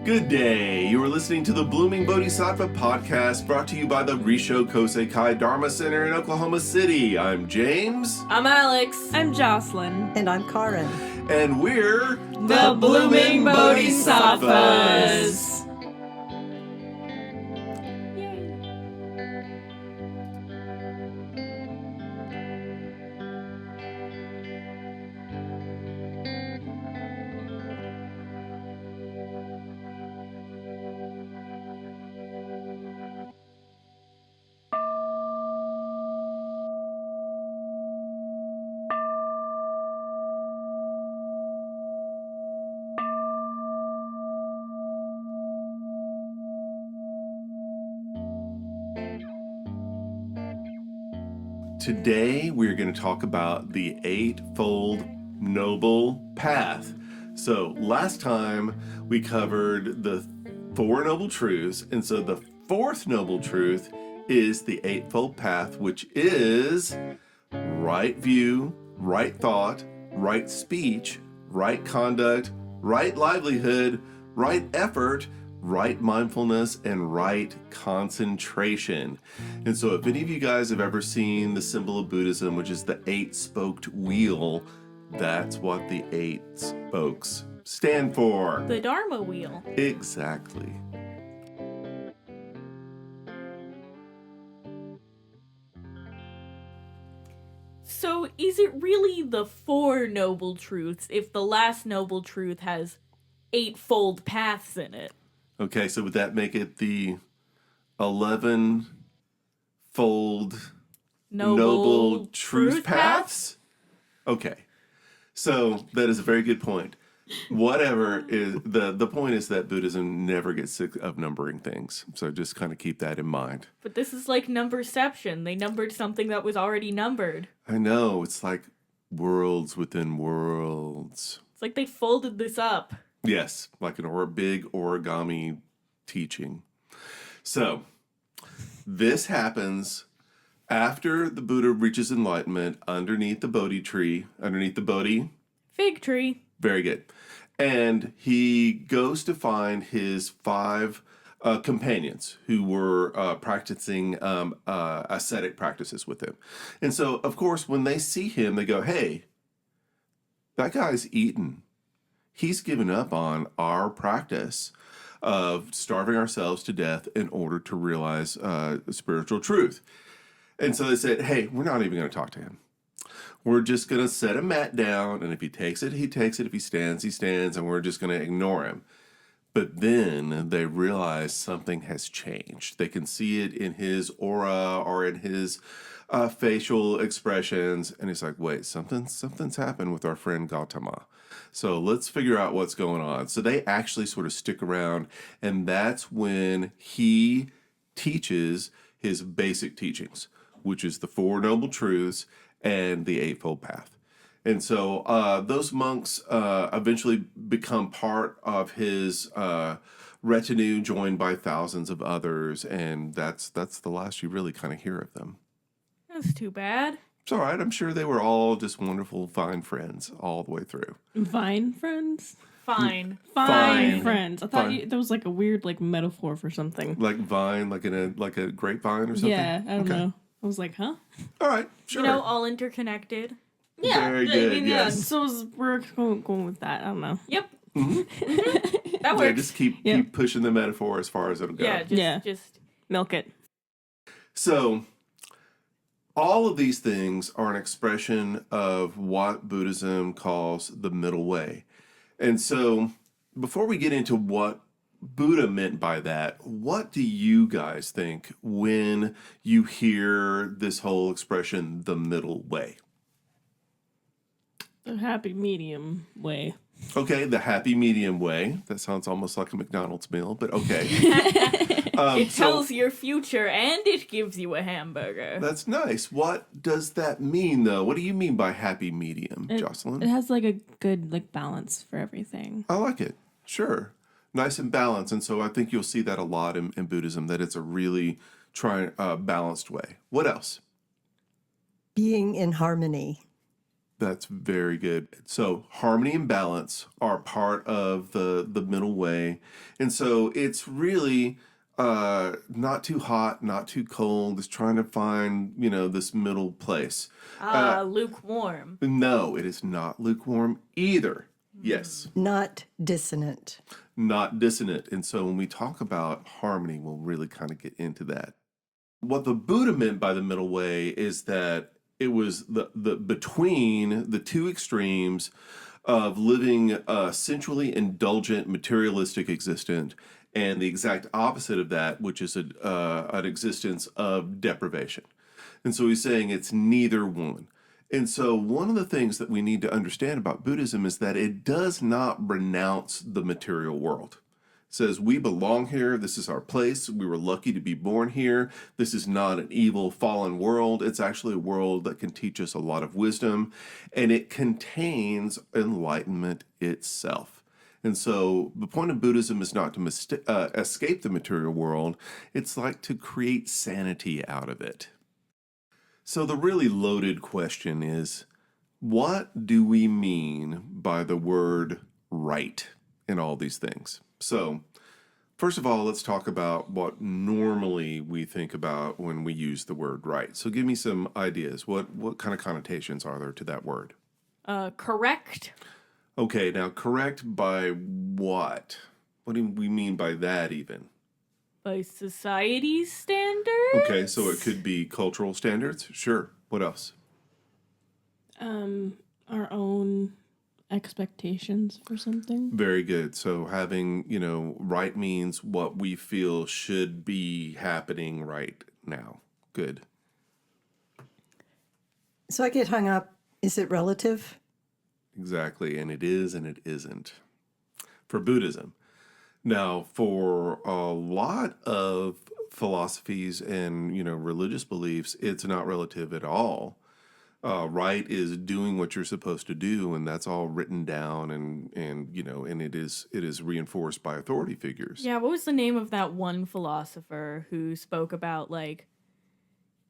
Good day. You are listening to the Bloomin Bodhisattva podcast brought to you by the Rissho Kosei-kai Dharma Center in Oklahoma City. I'm James. I'm Alyx. I'm Jocelyn. And I'm Karin. And we're the Bloomin Bodhisattvas. Today, we're going to talk about the Eightfold Noble Path. So, last time we covered the Four Noble Truths, and so the fourth Noble Truth is the Eightfold Path, which is right view, right thought, right speech, right conduct, right livelihood, right effort, right mindfulness, and right concentration. And so if any of you guys have ever seen the symbol of Buddhism, which is the eight-spoked wheel, that's what the eight spokes stand for. The Dharma wheel. Exactly. So is it really the Four Noble Truths if the last Noble Truth has eightfold paths in it? Okay, so would that make it the 11-fold Noble Truth Paths? Okay, so that is a very good point. Whatever is the point is that Buddhism never gets sick of numbering things, so just kind of keep that in mind. But this is like numberception. They numbered something that was already numbered. I know, it's like worlds within worlds. It's like they folded this up. Yes, like a big origami teaching. So, this happens after the Buddha reaches enlightenment underneath the Bodhi tree, underneath the Bodhi. Fig tree. Very good. And he goes to find his five companions who were practicing ascetic practices with him. And so, of course, when they see him, they go, hey, that guy's eaten. He's given up on our practice of starving ourselves to death in order to realize spiritual truth. And so they said, hey, we're not even going to talk to him. We're just going to set a mat down, and if he takes it, he takes it. If he stands, he stands, and we're just going to ignore him. But then they realize something has changed. They can see it in his aura or in his facial expressions, and it's like, wait, something's happened with our friend Gautama. So let's figure out what's going on. So they actually sort of stick around, and that's when he teaches his basic teachings, which is the Four Noble Truths and the Eightfold Path. And so those monks eventually become part of his retinue, joined by thousands of others, and that's the last you really kind of hear of them. That's too bad. It's all right. I'm sure they were all just wonderful, fine friends all the way through. Vine friends? Fine. Fine friends. I thought Fine. that was like a weird metaphor for something. Like vine, like a grapevine or something? Yeah, I don't know. I was like, huh? All right, sure. You know, all interconnected. Yeah. Very good, yes. So we're going with that. I don't know. Yep. Mm-hmm. That works. Yeah, just keep pushing the metaphor as far as it'll go. Yeah, just milk it. So, all of these things are an expression of what Buddhism calls the middle way. And so, before we get into what Buddha meant by that, what do you guys think when you hear this whole expression, the middle way? The happy medium way. Okay, the happy medium way. That sounds almost like a McDonald's meal, but okay. It tells your future and it gives you a hamburger. That's nice. What does that mean, though? What do you mean by happy medium, Jocelyn? It has like a good balance for everything. I like it. Sure. Nice and balanced. And so I think you'll see that a lot in Buddhism, that it's a really balanced way. What else? Being in harmony. That's very good. So harmony and balance are part of the middle way. And so it's really not too hot, not too cold. It's trying to find, this middle place. Lukewarm. No, it is not lukewarm either. Yes. Not dissonant. Not dissonant. And so when we talk about harmony, we'll really kind of get into that. What the Buddha meant by the middle way is that it was the between the two extremes of living a sensually indulgent, materialistic existence, and the exact opposite of that, which is an existence of deprivation. And so he's saying it's neither one. And so one of the things that we need to understand about Buddhism is that it does not renounce the material world. It says we belong here. This is our place. We were lucky to be born here. This is not an evil, fallen world. It's actually a world that can teach us a lot of wisdom, and it contains enlightenment itself. And so the point of Buddhism is not to escape the material world. It's like to create sanity out of it. So the really loaded question is, what do we mean by the word right in all these things? So first of all, let's talk about what normally we think about when we use the word right. So give me some ideas. What kind of connotations are there to that word? Correct. Okay, now correct by what? What do we mean by that even? By society's standards? Okay, so it could be cultural standards. Sure. What else? Our own expectations for something. Very good. So having, right means what we feel should be happening right now. Good. So I get hung up. Is it relative? Exactly. And it is and it isn't. For Buddhism. Now, for a lot of philosophies and, religious beliefs, it's not relative at all. Right is doing what you're supposed to do, and that's all written down, and it is reinforced by authority figures. Yeah, what was the name of that one philosopher who spoke about, like,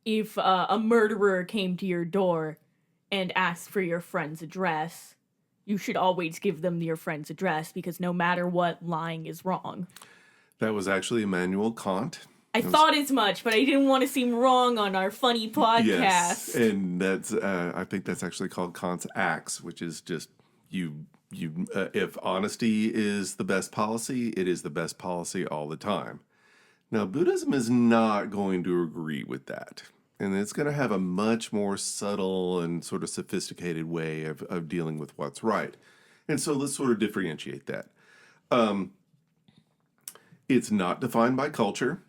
if a murderer came to your door and asked for your friend's address, you should always give them your friend's address, because no matter what, lying is wrong. That was actually Immanuel Kant. I thought as much, but I didn't want to seem wrong on our funny podcast. Yes, and that's I think that's actually called Kant's axe, which is just if honesty is the best policy, it is the best policy all the time. Now, Buddhism is not going to agree with that. And it's going to have a much more subtle and sort of sophisticated way of dealing with what's right. And so let's sort of differentiate that. It's not defined by culture.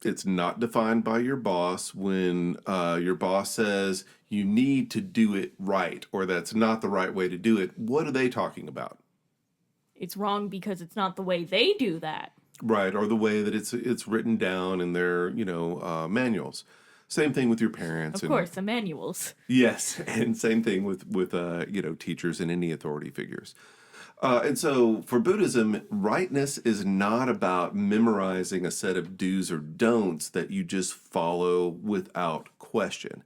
It's not defined by your boss when your boss says you need to do it right, or that's not the right way to do it. What are they talking about? It's wrong because it's not the way they do that. Right, or the way that it's written down in their manuals. Same thing with your parents. Of course, the manuals. Yes, and same thing with teachers and any authority figures. And so for Buddhism, rightness is not about memorizing a set of do's or don'ts that you just follow without question.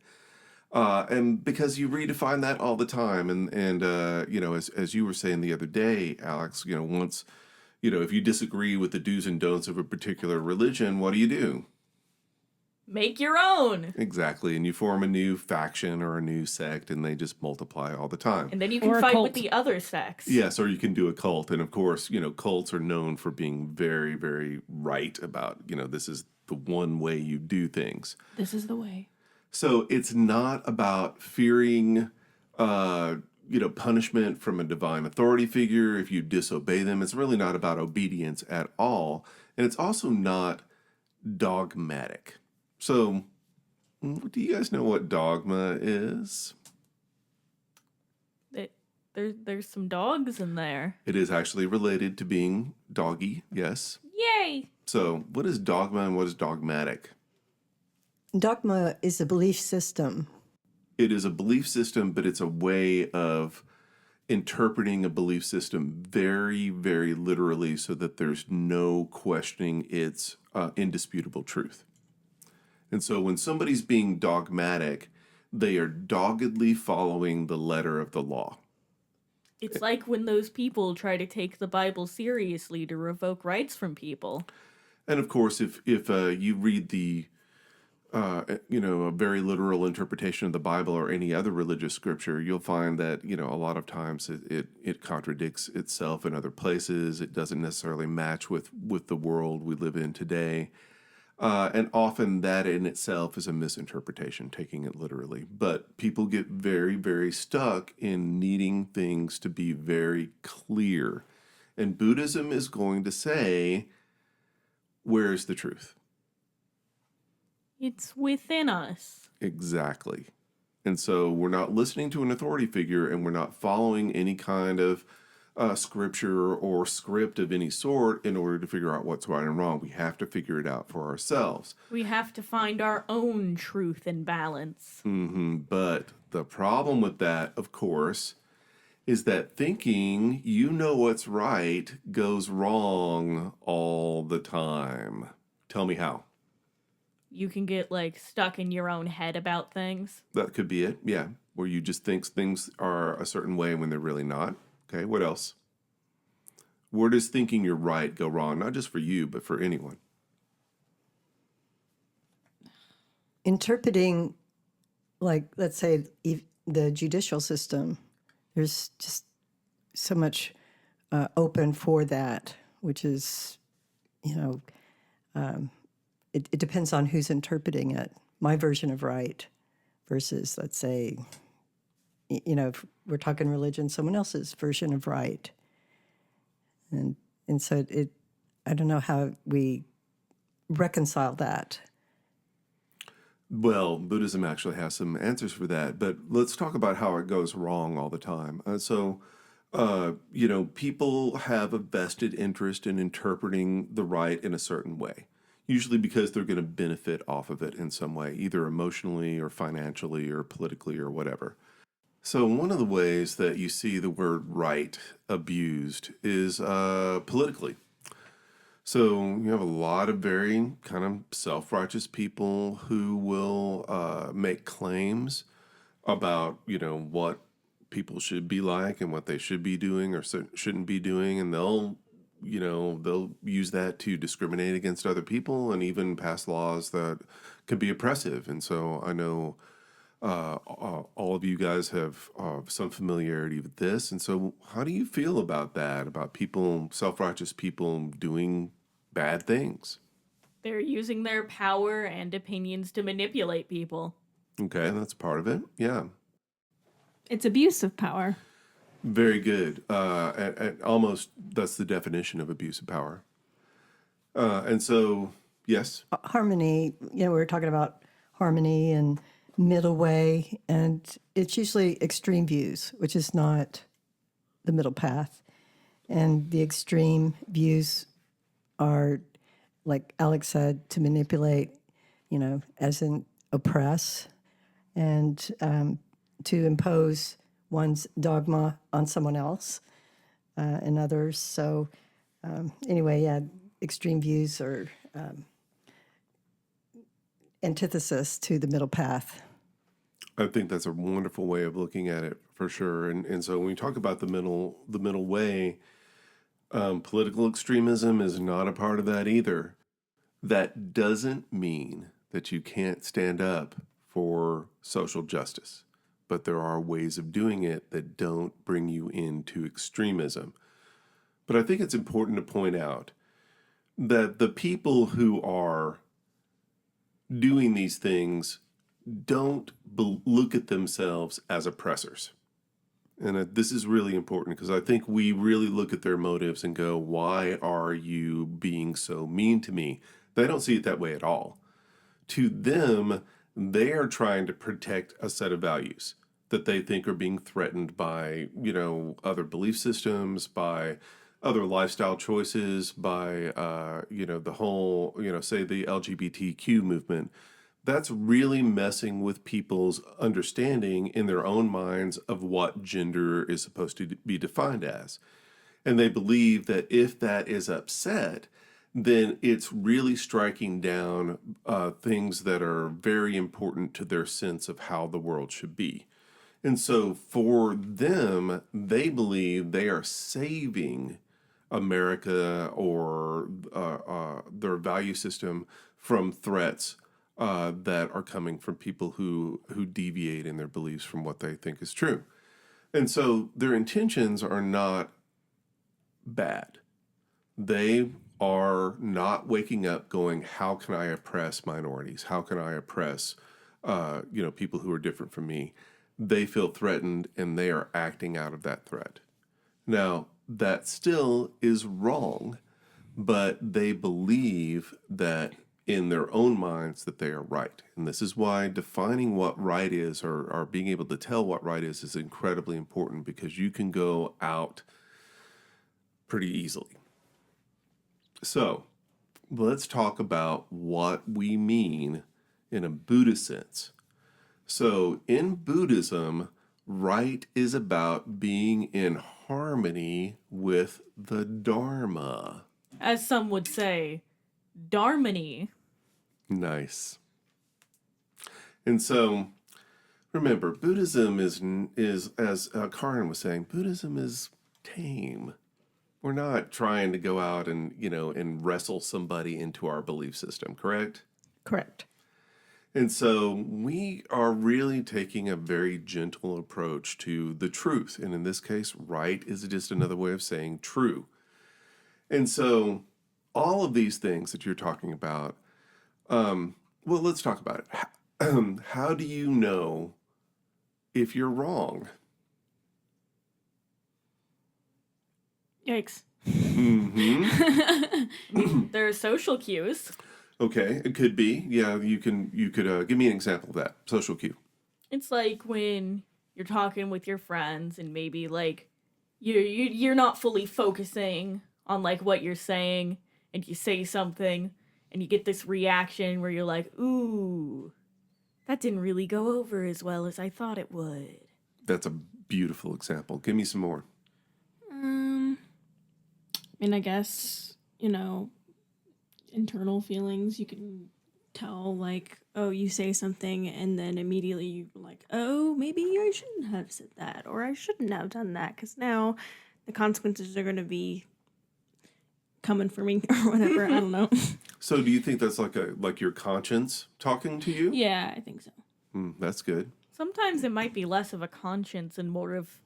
And because you redefine that all the time. And as you were saying the other day, Alyx, once, if you disagree with the do's and don'ts of a particular religion, what do? Make your own. Exactly. And you form a new faction or a new sect, and they just multiply all the time. And then you can fight with the other sects. Yes, or you can do a cult. And of course, cults are known for being very, very right about, this is the one way you do things. This is the way. So it's not about fearing, punishment from a divine authority figure if you disobey them. It's really not about obedience at all. And it's also not dogmatic. So, do you guys know what dogma is? There's some dogs in there. It is actually related to being doggy, yes. Yay! So, what is dogma and what is dogmatic? Dogma is a belief system. It is a belief system, but it's a way of interpreting a belief system very, very literally so that there's no questioning its indisputable truth. And so when somebody's being dogmatic, they are doggedly following the letter of the law. It's like when those people try to take the Bible seriously to revoke rights from people. And of course, if you read the a very literal interpretation of the Bible or any other religious scripture, you'll find that, a lot of times it contradicts itself in other places. It doesn't necessarily match with the world we live in today. And often that in itself is a misinterpretation, taking it literally. But people get very, very stuck in needing things to be very clear. And Buddhism is going to say, where's the truth? It's within us. Exactly. And so we're not listening to an authority figure, and we're not following any kind of scripture or script of any sort in order to figure out what's right and wrong. We have to figure it out for ourselves. We have to find our own truth and balance. But the problem with that, of course, is that thinking you know what's right goes wrong all the time. Tell me how. You can get stuck in your own head about things. That could be it, yeah. Where you just think things are a certain way when they're really not. Okay, what else? Where does thinking you're right go wrong? Not just for you, but for anyone. Interpreting, let's say, the judicial system, there's just so much open for that, which is, it depends on who's interpreting it. My version of right versus, let's say, if we're talking religion, someone else's version of right. And so I don't know how we reconcile that. Well, Buddhism actually has some answers for that, but let's talk about how it goes wrong all the time. People have a vested interest in interpreting the right in a certain way, usually because they're going to benefit off of it in some way, either emotionally or financially or politically or whatever. So one of the ways that you see the word right abused is politically. So you have a lot of very kind of self-righteous people who will make claims about, what people should be like and what they should be doing or shouldn't be doing. And they'll use that to discriminate against other people and even pass laws that could be oppressive. And so I know all of you guys have some familiarity with this. And so how do you feel about that, about people, self-righteous people doing bad things? They're using their power and opinions to manipulate people. Okay, that's part of it. Yeah. It's abuse of power. Very good. And almost that's the definition of abuse of power. And so, yes. Harmony, we were talking about harmony and middle way, and it's usually extreme views, which is not the middle path. And the extreme views are, like Alyx said, to manipulate, as in oppress, and to impose one's dogma on someone else and others. So extreme views are antithesis to the middle path. I think that's a wonderful way of looking at it for sure. And so when we talk about the middle way, political extremism is not a part of that either. That doesn't mean that you can't stand up for social justice, but there are ways of doing it that don't bring you into extremism. But I think it's important to point out that the people who are doing these things don't look at themselves as oppressors. And this is really important because I think we really look at their motives and go, why are you being so mean to me? They don't see it that way at all. To them, they are trying to protect a set of values that they think are being threatened by, other belief systems, by other lifestyle choices, by, the whole, say the LGBTQ movement. That's really messing with people's understanding in their own minds of what gender is supposed to be defined as. And they believe that if that is upset, then it's really striking down things that are very important to their sense of how the world should be. And so for them, they believe they are saving America or their value system from threats that are coming from people who deviate in their beliefs from what they think is true. And so their intentions are not bad. They are not waking up going, how can I oppress minorities? How can I oppress people who are different from me? They feel threatened and they are acting out of that threat. Now, that still is wrong, but they believe that in their own minds that they are right. And this is why defining what right is or being able to tell what right is incredibly important, because you can go out pretty easily. So let's talk about what we mean in a Buddhist sense. So in Buddhism, right is about being in harmony with the Dharma. As some would say, Dharmony. Nice. And so, remember, Buddhism is as Karin was saying, Buddhism is tame. We're not trying to go out and wrestle somebody into our belief system, correct? Correct. And so we are really taking a very gentle approach to the truth. And in this case, right is just another way of saying true. And so all of these things that you're talking about, well, let's talk about it. How do you know if you're wrong? Yikes. Mm-hmm. There are social cues. Okay, it could be. Yeah, you could give me an example of that. Social cue. It's like when you're talking with your friends and maybe like you're not fully focusing on like what you're saying, and you say something and you get this reaction where you're like, ooh, that didn't really go over as well as I thought it would. That's a beautiful example. Give me some more. I mean, I guess, internal feelings, you can tell, like, oh, you say something and then immediately you're like, oh, maybe I shouldn't have said that, or I shouldn't have done that, because now the consequences are going to be coming for me or whatever. I don't know. So do you think that's like your conscience talking to you? Yeah, I think so. That's good. Sometimes it might be less of a conscience and more of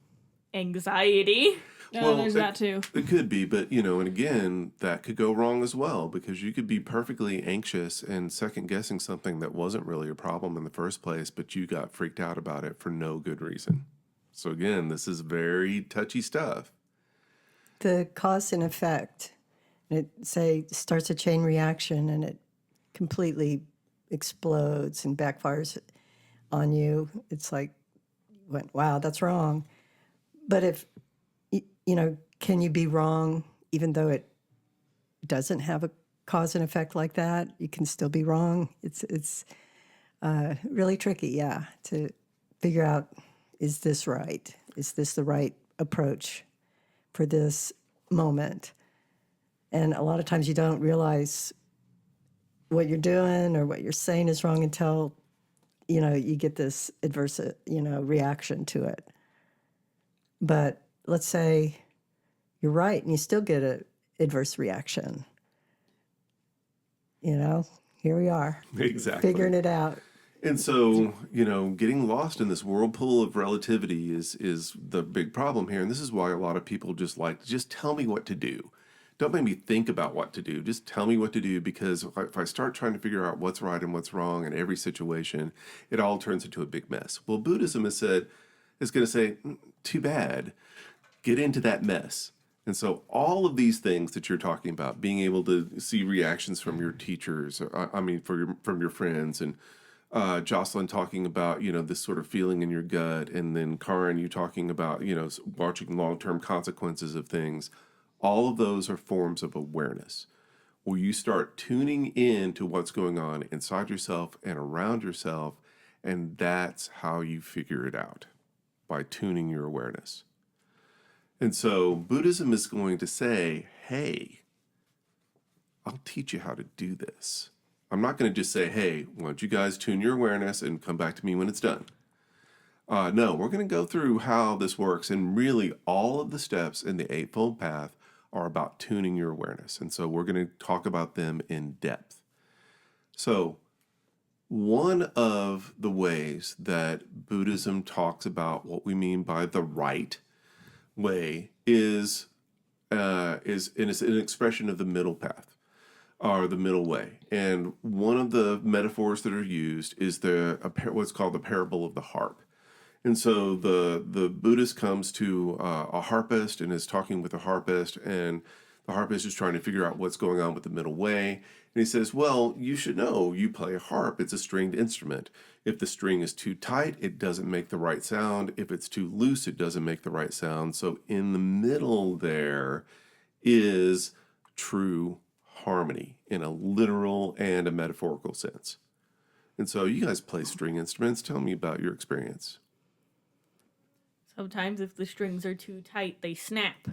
anxiety. Oh, there's that too. It could be, but and again, that could go wrong as well, because you could be perfectly anxious and second guessing something that wasn't really a problem in the first place, but you got freaked out about it for no good reason. So again, this is very touchy stuff. The cause and effect, it starts a chain reaction and it completely explodes and backfires on you. It's like, wow, that's wrong. But if can you be wrong even though it doesn't have a cause and effect like that? You can still be wrong. It's really tricky, yeah, to figure out, is this right? Is this the right approach for this moment? And a lot of times you don't realize what you're doing or what you're saying is wrong until, you get this adverse, reaction to it. But let's say you're right and you still get an adverse reaction. Here we are. Exactly. Figuring it out. And so, getting lost in this whirlpool of relativity is the big problem here. And this is why a lot of people just tell me what to do. Don't make me think about what to do. Just tell me what to do, because if I start trying to figure out what's right and what's wrong in every situation, it all turns into a big mess. Well, Buddhism is going to say, too bad. Get into that mess. And so all of these things that you're talking about, being able to see reactions from your teachers, from your friends, and Jocelyn talking about, this sort of feeling in your gut, and then Karin, you talking about, watching long-term consequences of things. All of those are forms of awareness, where you start tuning in to what's going on inside yourself and around yourself, and that's how you figure it out, by tuning your awareness. And so Buddhism is going to say, hey, I'll teach you how to do this. I'm not going to just say, hey, why don't you guys tune your awareness and come back to me when it's done. No, we're going to go through how this works. And really, all of the steps in the Eightfold Path are about tuning your awareness. And so we're going to talk about them in depth. So one of the ways that Buddhism talks about what we mean by the right way is an expression of the middle path, or the middle way. And one of the metaphors that are used is what's called the parable of the harp. And so the Buddhist comes to a harpist and is talking with the harpist, and the harpist is trying to figure out what's going on with the middle way. And he says, well, you should know, you play a harp. It's a stringed instrument. If the string is too tight, it doesn't make the right sound. If it's too loose, it doesn't make the right sound. So in the middle there is true harmony in a literal and a metaphorical sense. And so you guys play string instruments. Tell me about your experience. Sometimes if the strings are too tight, they snap.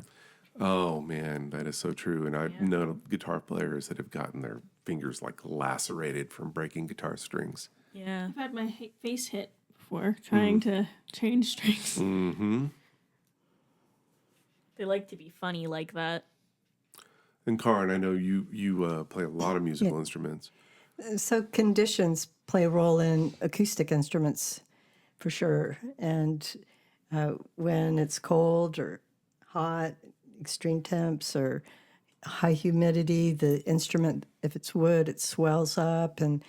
Oh man, that is so true. And I've known guitar players that have gotten their fingers like lacerated from breaking guitar strings. Yeah. I've had my face hit before trying to change strings. Mm-hmm. They like to be funny like that. And Karin, I know you play a lot of musical instruments. So conditions play a role in acoustic instruments for sure. And when it's cold or hot, extreme temps or high humidity, the instrument, if it's wood, it swells up and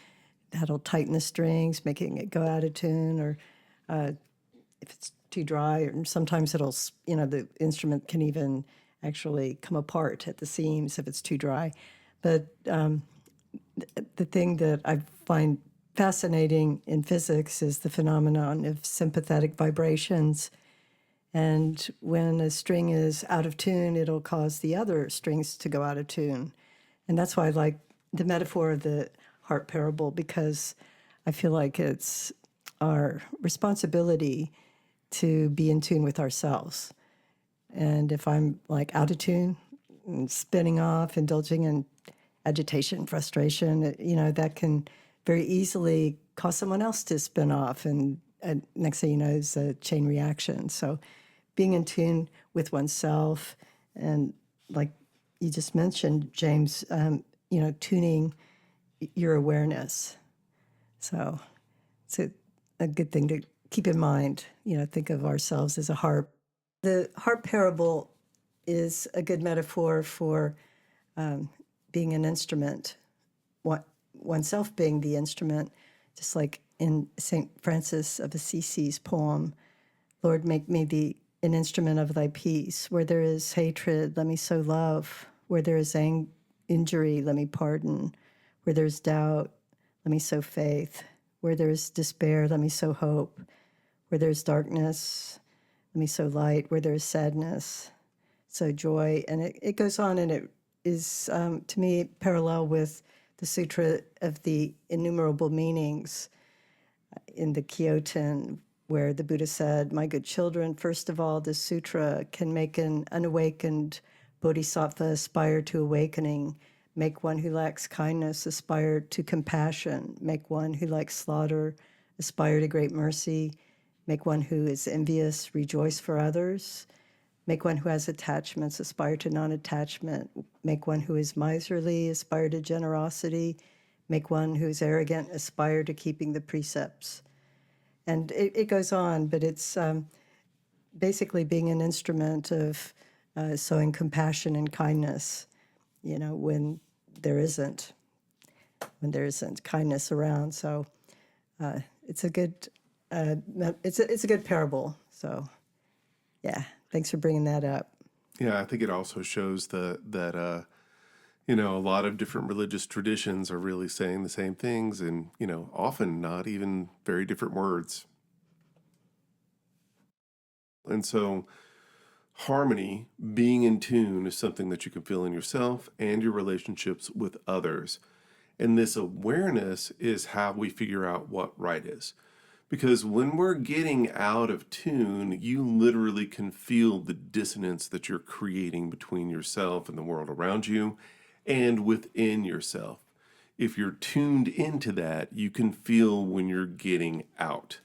that'll tighten the strings, making it go out of tune. Or if it's too dry, or sometimes it'll, the instrument can even actually come apart at the seams if it's too dry. But the thing that I find fascinating in physics is the phenomenon of sympathetic vibrations. And when a string is out of tune, it'll cause the other strings to go out of tune. And that's why I like the metaphor of the harp parable, because I feel like it's our responsibility to be in tune with ourselves. And if I'm like out of tune and spinning off, indulging in agitation, frustration, that can very easily cause someone else to spin off. And next thing you know is a chain reaction. So being in tune with oneself, and like you just mentioned, James, tuning your awareness. So it's a good thing to keep in mind, think of ourselves as a harp. The harp parable is a good metaphor for being an instrument, oneself being the instrument, just like in St. Francis of Assisi's poem, Lord, make me an instrument of thy peace. Where there is hatred, let me sow love. Where there is injury, let me pardon. Where there is doubt, let me sow faith. Where there is despair, let me sow hope. Where there is darkness, let me sow light. Where there is sadness, sow joy. And it goes on, and it is, to me, parallel with the Sutra of the Innumerable Meanings in the Kyoten, where the Buddha said, my good children, first of all, this sutra can make an unawakened bodhisattva aspire to awakening, make one who lacks kindness aspire to compassion, make one who lacks slaughter aspire to great mercy, make one who is envious rejoice for others, make one who has attachments aspire to non-attachment, make one who is miserly aspire to generosity, make one who is arrogant aspire to keeping the precepts. And it goes on, but it's basically being an instrument of sowing compassion and kindness, when there isn't kindness around. So it's a good it's a good parable. So yeah, thanks for bringing that up. Yeah, I think it also shows that a lot of different religious traditions are really saying the same things, and often not even very different words. And so harmony, being in tune, is something that you can feel in yourself and your relationships with others. And this awareness is how we figure out what right is. Because when we're getting out of tune, you literally can feel the dissonance that you're creating between yourself and the world around you. and within yourself. If you're tuned into that, you can feel when you're getting out.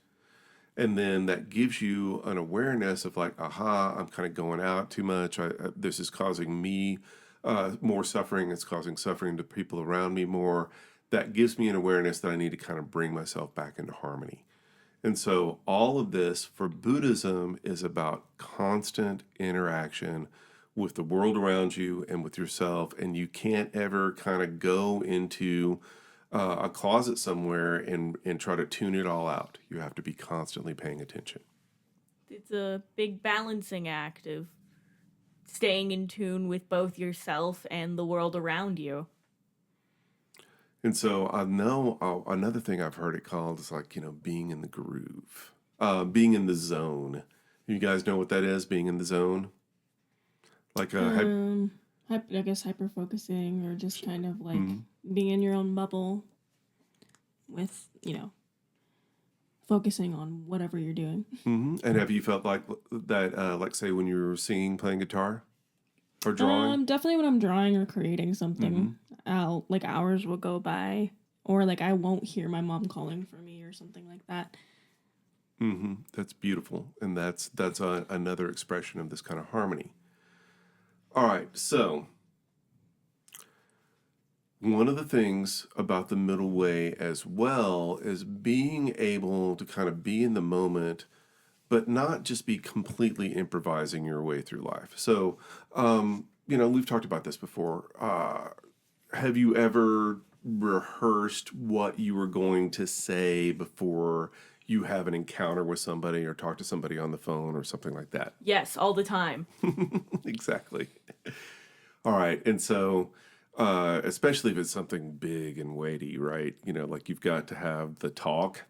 And then that gives you an awareness of like, aha, I'm kind of going out too much. This is causing me more suffering. It's causing suffering to people around me more. That gives me an awareness that I need to kind of bring myself back into harmony. And so all of this for Buddhism is about constant interaction with the world around you and with yourself. And you can't ever kind of go into a closet somewhere and try to tune it all out. You have to be constantly paying attention. It's a big balancing act of staying in tune with both yourself and the world around you. And so I know another thing I've heard it called is like, being in the groove, being in the zone. You guys know what that is, being in the zone? Like I guess hyper focusing or just kind of like being in your own bubble with, focusing on whatever you're doing. And have you felt like that, like say when you were singing, playing guitar or drawing? Definitely when I'm drawing or creating something, hours will go by or like I won't hear my mom calling for me or something like that. That's beautiful. And that's another expression of this kind of harmony. All right, so one of the things about the middle way as well is being able to kind of be in the moment, but not just be completely improvising your way through life. So, we've talked about this before. Have you ever rehearsed what you were going to say before you have an encounter with somebody or talk to somebody on the phone or something like that? Yes, all the time. Exactly. All right. And so, especially if it's something big and weighty, right? Like you've got to have the talk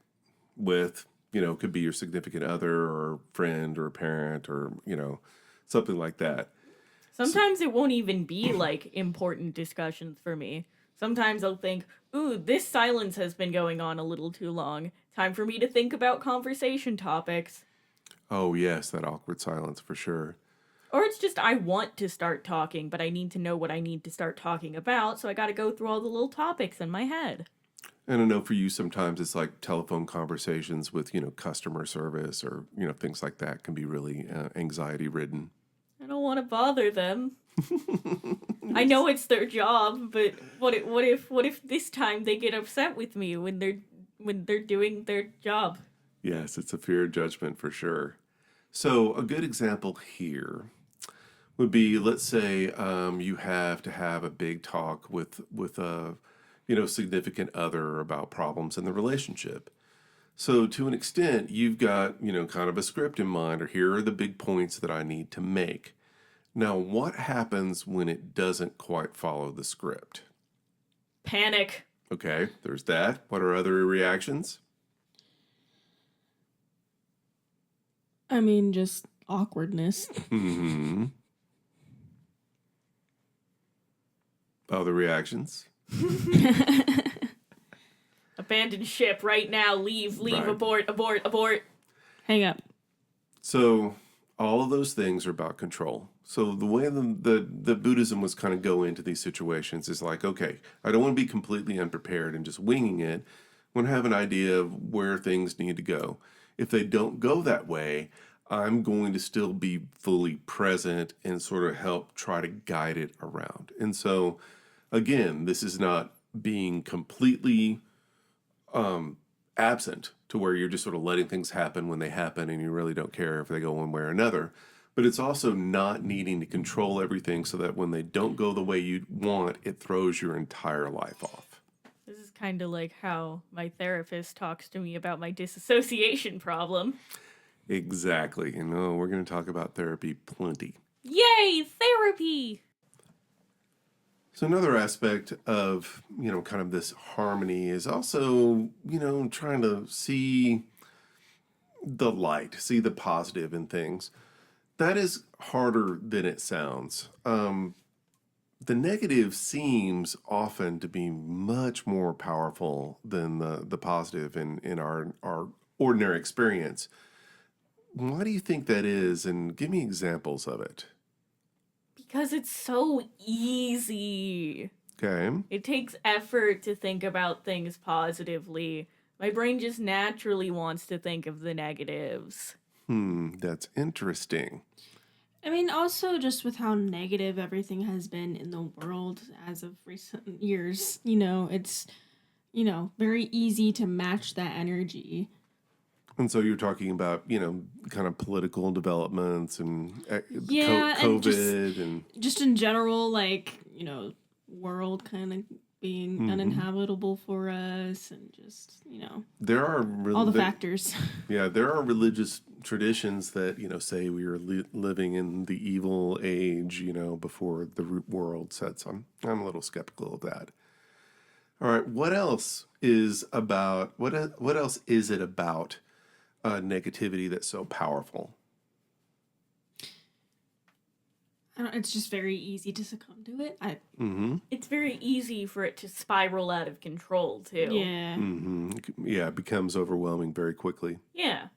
with, could be your significant other or friend or parent or, something like that. Sometimes it won't even be like important discussions for me. Sometimes I'll think, ooh, this silence has been going on a little too long. Time for me to think about conversation topics. Oh, yes, that awkward silence for sure. Or it's just I want to start talking, but I need to know what I need to start talking about, so I gotta go through all the little topics in my head. And I know for you sometimes it's like telephone conversations with, customer service or, things like that can be really anxiety ridden. I don't want to bother them. I know it's their job, but what if this time they get upset with me when they're doing their job? Yes, it's a fear of judgment for sure. So a good example here would be, let's say you have to have a big talk with a significant other about problems in the relationship. So to an extent, you've got kind of a script in mind, or here are the big points that I need to make. Now, what happens when it doesn't quite follow the script? Panic. Okay, there's that. What are other reactions? I mean, just awkwardness. Other reactions? Abandon ship right now. Leave, Right. abort. Hang up. So all of those things are about control. So the way the Buddhism was kind of go into these situations is like, okay, I don't want to be completely unprepared and just winging it. I want to have an idea of where things need to go. If they don't go that way, I'm going to still be fully present and sort of help try to guide it around. And so, again, this is not being completely absent to where you're just sort of letting things happen when they happen and you really don't care if they go one way or another. But it's also not needing to control everything so that when they don't go the way you want, it throws your entire life off. This is kind of like how my therapist talks to me about my disassociation problem. Exactly. And we're going to talk about therapy plenty. Yay, therapy! So another aspect of, kind of this harmony is also, trying to see the light, see the positive in things. That is harder than it sounds. The negative seems often to be much more powerful than the positive in our ordinary experience. Why do you think that is? And give me examples of it. Because it's so easy. Okay. It takes effort to think about things positively. My brain just naturally wants to think of the negatives. That's interesting. I mean, also just with how negative everything has been in the world as of recent years, it's, very easy to match that energy. And so you're talking about, kind of political developments and Yeah, and COVID and just in general, like, world kind of being uninhabitable for us and just, there are all the factors. Yeah, there are religious traditions that, say we are living in the evil age, before the world sets on. I'm a little skeptical of that. All right, what else is it about negativity that's so powerful? It's just very easy to succumb to it. It's very easy for it to spiral out of control, too. Yeah. Yeah, it becomes overwhelming very quickly. Yeah.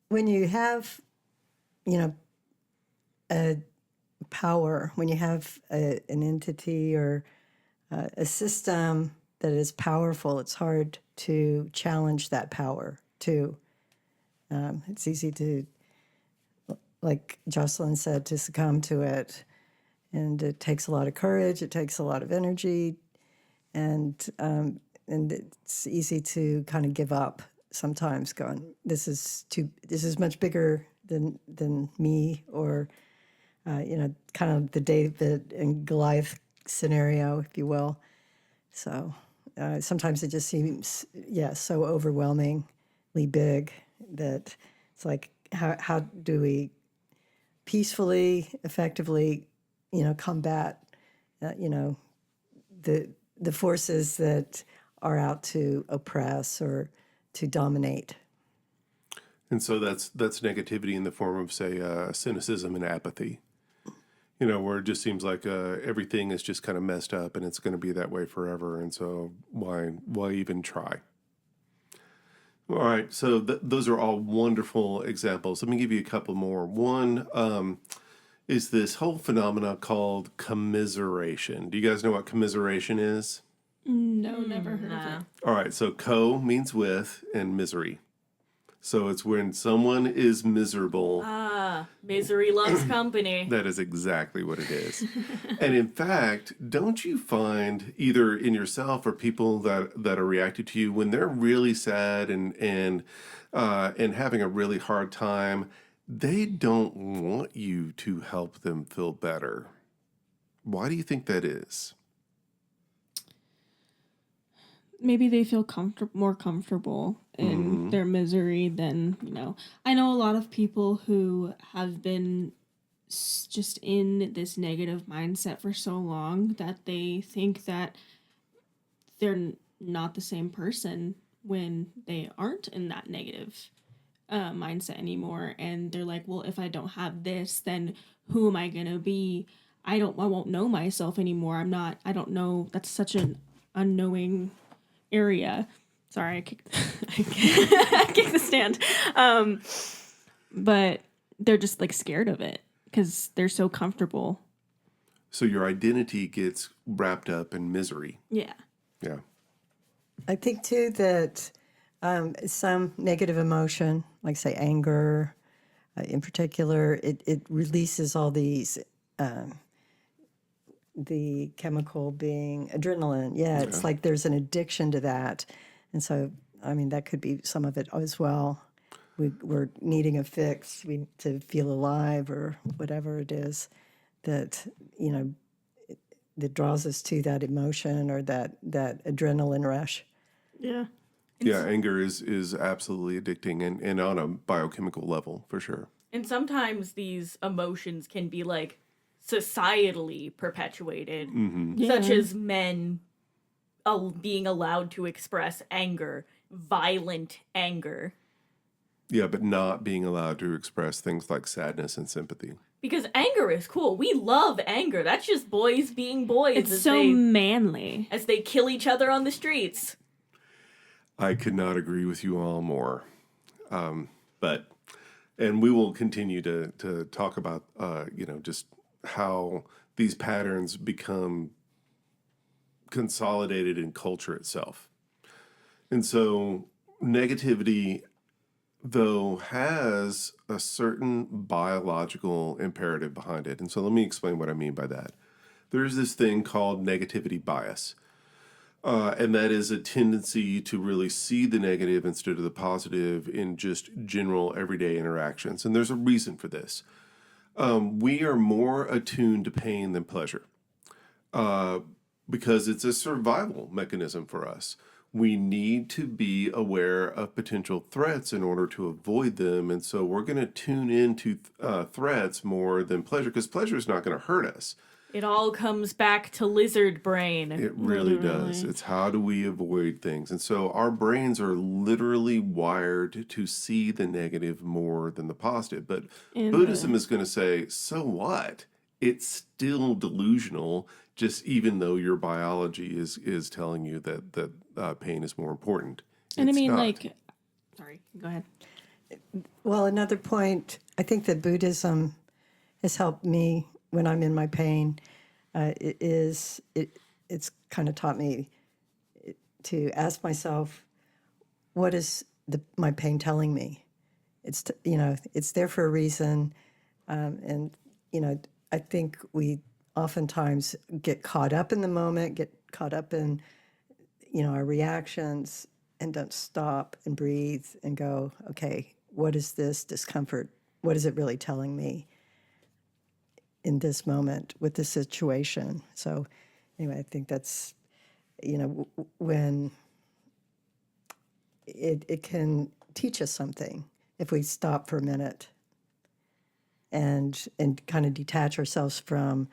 When you have, a power, when you have an entity or a system that is powerful, it's hard to challenge that power, too. It's easy to, like Jocelyn said, to succumb to it. And it takes a lot of courage. It takes a lot of energy. And it's easy to kind of give up sometimes, going, this is much bigger than me, or, kind of the David and Goliath scenario, if you will. So sometimes it just seems, so overwhelmingly big that it's like, how do we peacefully, effectively, combat, the forces that are out to oppress or to dominate. And so that's negativity in the form of, say, cynicism and apathy. Where it just seems like everything is just kind of messed up and it's going to be that way forever. And so why even try? All right, so those are all wonderful examples. Let me give you a couple more. One is this whole phenomena called commiseration. Do you guys know what commiseration is? No, never heard of it. All right, so co means with and misery. So it's when someone is miserable. Misery loves company. That is exactly what it is. And in fact, don't you find either in yourself or people that are reacting to you when they're really sad and having a really hard time, they don't want you to help them feel better. Why do you think that is? Maybe they feel more comfortable in their misery than, I know a lot of people who have been just in this negative mindset for so long that they think that they're not the same person when they aren't in that negative mindset anymore. And they're like, well, if I don't have this, then who am I going to be? I won't know myself anymore. I don't know. That's such an unknowing area. Sorry, I kicked the stand. But they're just like scared of it because they're so comfortable. So your identity gets wrapped up in misery. Yeah. Yeah. I think too that some negative emotion, like say anger, in particular, it releases all these. The chemical being adrenaline. Yeah, it's like there's an addiction to that. And so, that could be some of it as well. We're needing a fix to feel alive or whatever it is that, that draws us to that emotion or that adrenaline rush. Yeah. Yeah, anger is absolutely addicting and on a biochemical level, for sure. And sometimes these emotions can be like societally perpetuated, such as men being allowed to express anger, violent anger. Yeah, but not being allowed to express things like sadness and sympathy. Because anger is cool. We love anger. That's just boys being boys. It's so manly. As they kill each other on the streets. I could not agree with you all more. And we will continue to talk about, just how these patterns become consolidated in culture itself. And so negativity, though, has a certain biological imperative behind it. And so let me explain what I mean by that. There's this thing called negativity bias. And that is a tendency to really see the negative instead of the positive in just general everyday interactions. And there's a reason for this. We are more attuned to pain than pleasure because it's a survival mechanism for us. We need to be aware of potential threats in order to avoid them. And so we're going to tune into threats more than pleasure, because pleasure is not going to hurt us. It all comes back to lizard brain. It really does. It's how do we avoid things. And so our brains are literally wired to see the negative more than the positive. But Buddhism is going to say, so what? It's still delusional, just even though your biology is telling you that pain is more important. And It's I mean, not. like, sorry, go ahead. Well, another point, I think that Buddhism has helped me when I'm in my pain. It's kind of taught me to ask myself, what is my pain telling me? It's it's there for a reason, and I think we oftentimes get caught up in the moment, get caught up in our reactions, and don't stop and breathe and go, okay, what is this discomfort? What is it really telling me in this moment with this situation? So anyway, I think that's, when it can teach us something if we stop for a minute and kind of detach ourselves from,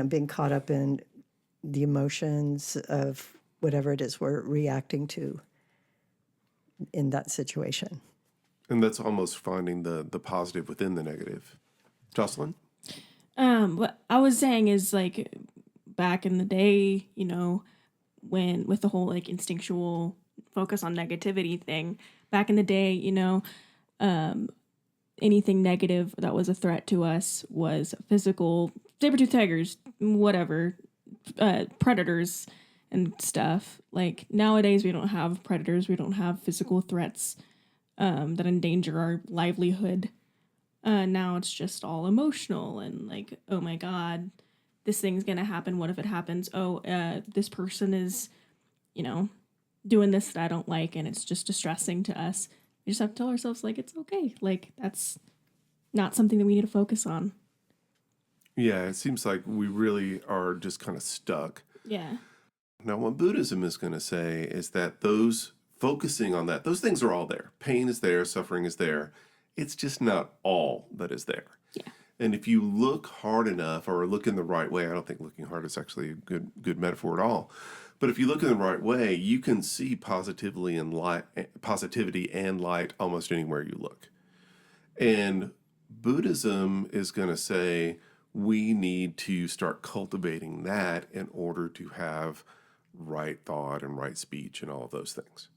being caught up in the emotions of whatever it is we're reacting to in that situation. And that's almost finding the positive within the negative. Jocelyn? What I was saying is, like, back in the day, when with the whole like instinctual focus on negativity thing, back in the day, anything negative that was a threat to us was physical, saber-toothed tigers, whatever, predators and stuff. Like, nowadays we don't have predators, we don't have physical threats that endanger our livelihood. Now it's just all emotional and like, oh my God, this thing's gonna happen. What if it happens? Oh, this person is, doing this that I don't like, and it's just distressing to us. We just have to tell ourselves, like, it's okay. Like, that's not something that we need to focus on. Yeah, it seems like we really are just kind of stuck. Yeah. Now, what Buddhism is going to say is that focusing on that, those things are all there. Pain is there, suffering is there. It's just not all that is there. Yeah. And if you look hard enough or look in the right way, I don't think looking hard is actually a good metaphor at all. But if you look in the right way, you can see positivity and light almost anywhere you look. And Buddhism is going to say we need to start cultivating that in order to have right thought and right speech and all of those things.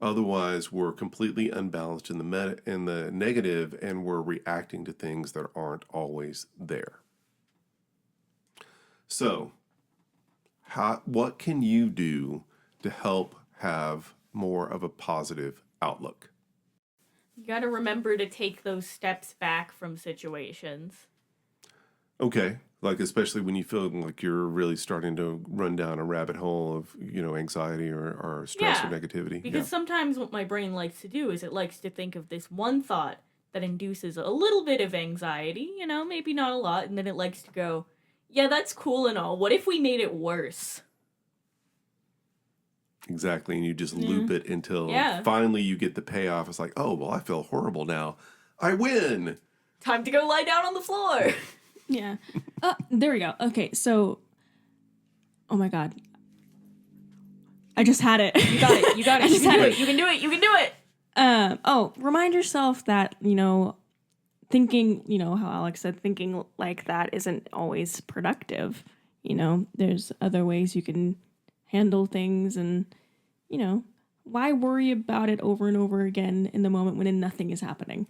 Otherwise, we're completely unbalanced in the negative, and we're reacting to things that aren't always there. So, what can you do to help have more of a positive outlook? You got to remember to take those steps back from situations. Okay, like especially when you feel like you're really starting to run down a rabbit hole of, anxiety or stress or negativity. Because sometimes what my brain likes to do is it likes to think of this one thought that induces a little bit of anxiety, maybe not a lot, and then it likes to go, yeah, that's cool and all. What if we made it worse? Exactly, and you just loop it until finally you get the payoff. It's like, oh, well, I feel horrible now. I win! Time to go lie down on the floor! Yeah. There we go. Okay, so, oh my God. I just had it. You got it. You got it. You can do it. You can do it. You can do it. Remind yourself that, thinking, how Alyx said, thinking like that isn't always productive. There's other ways you can handle things, and, why worry about it over and over again in the moment when nothing is happening?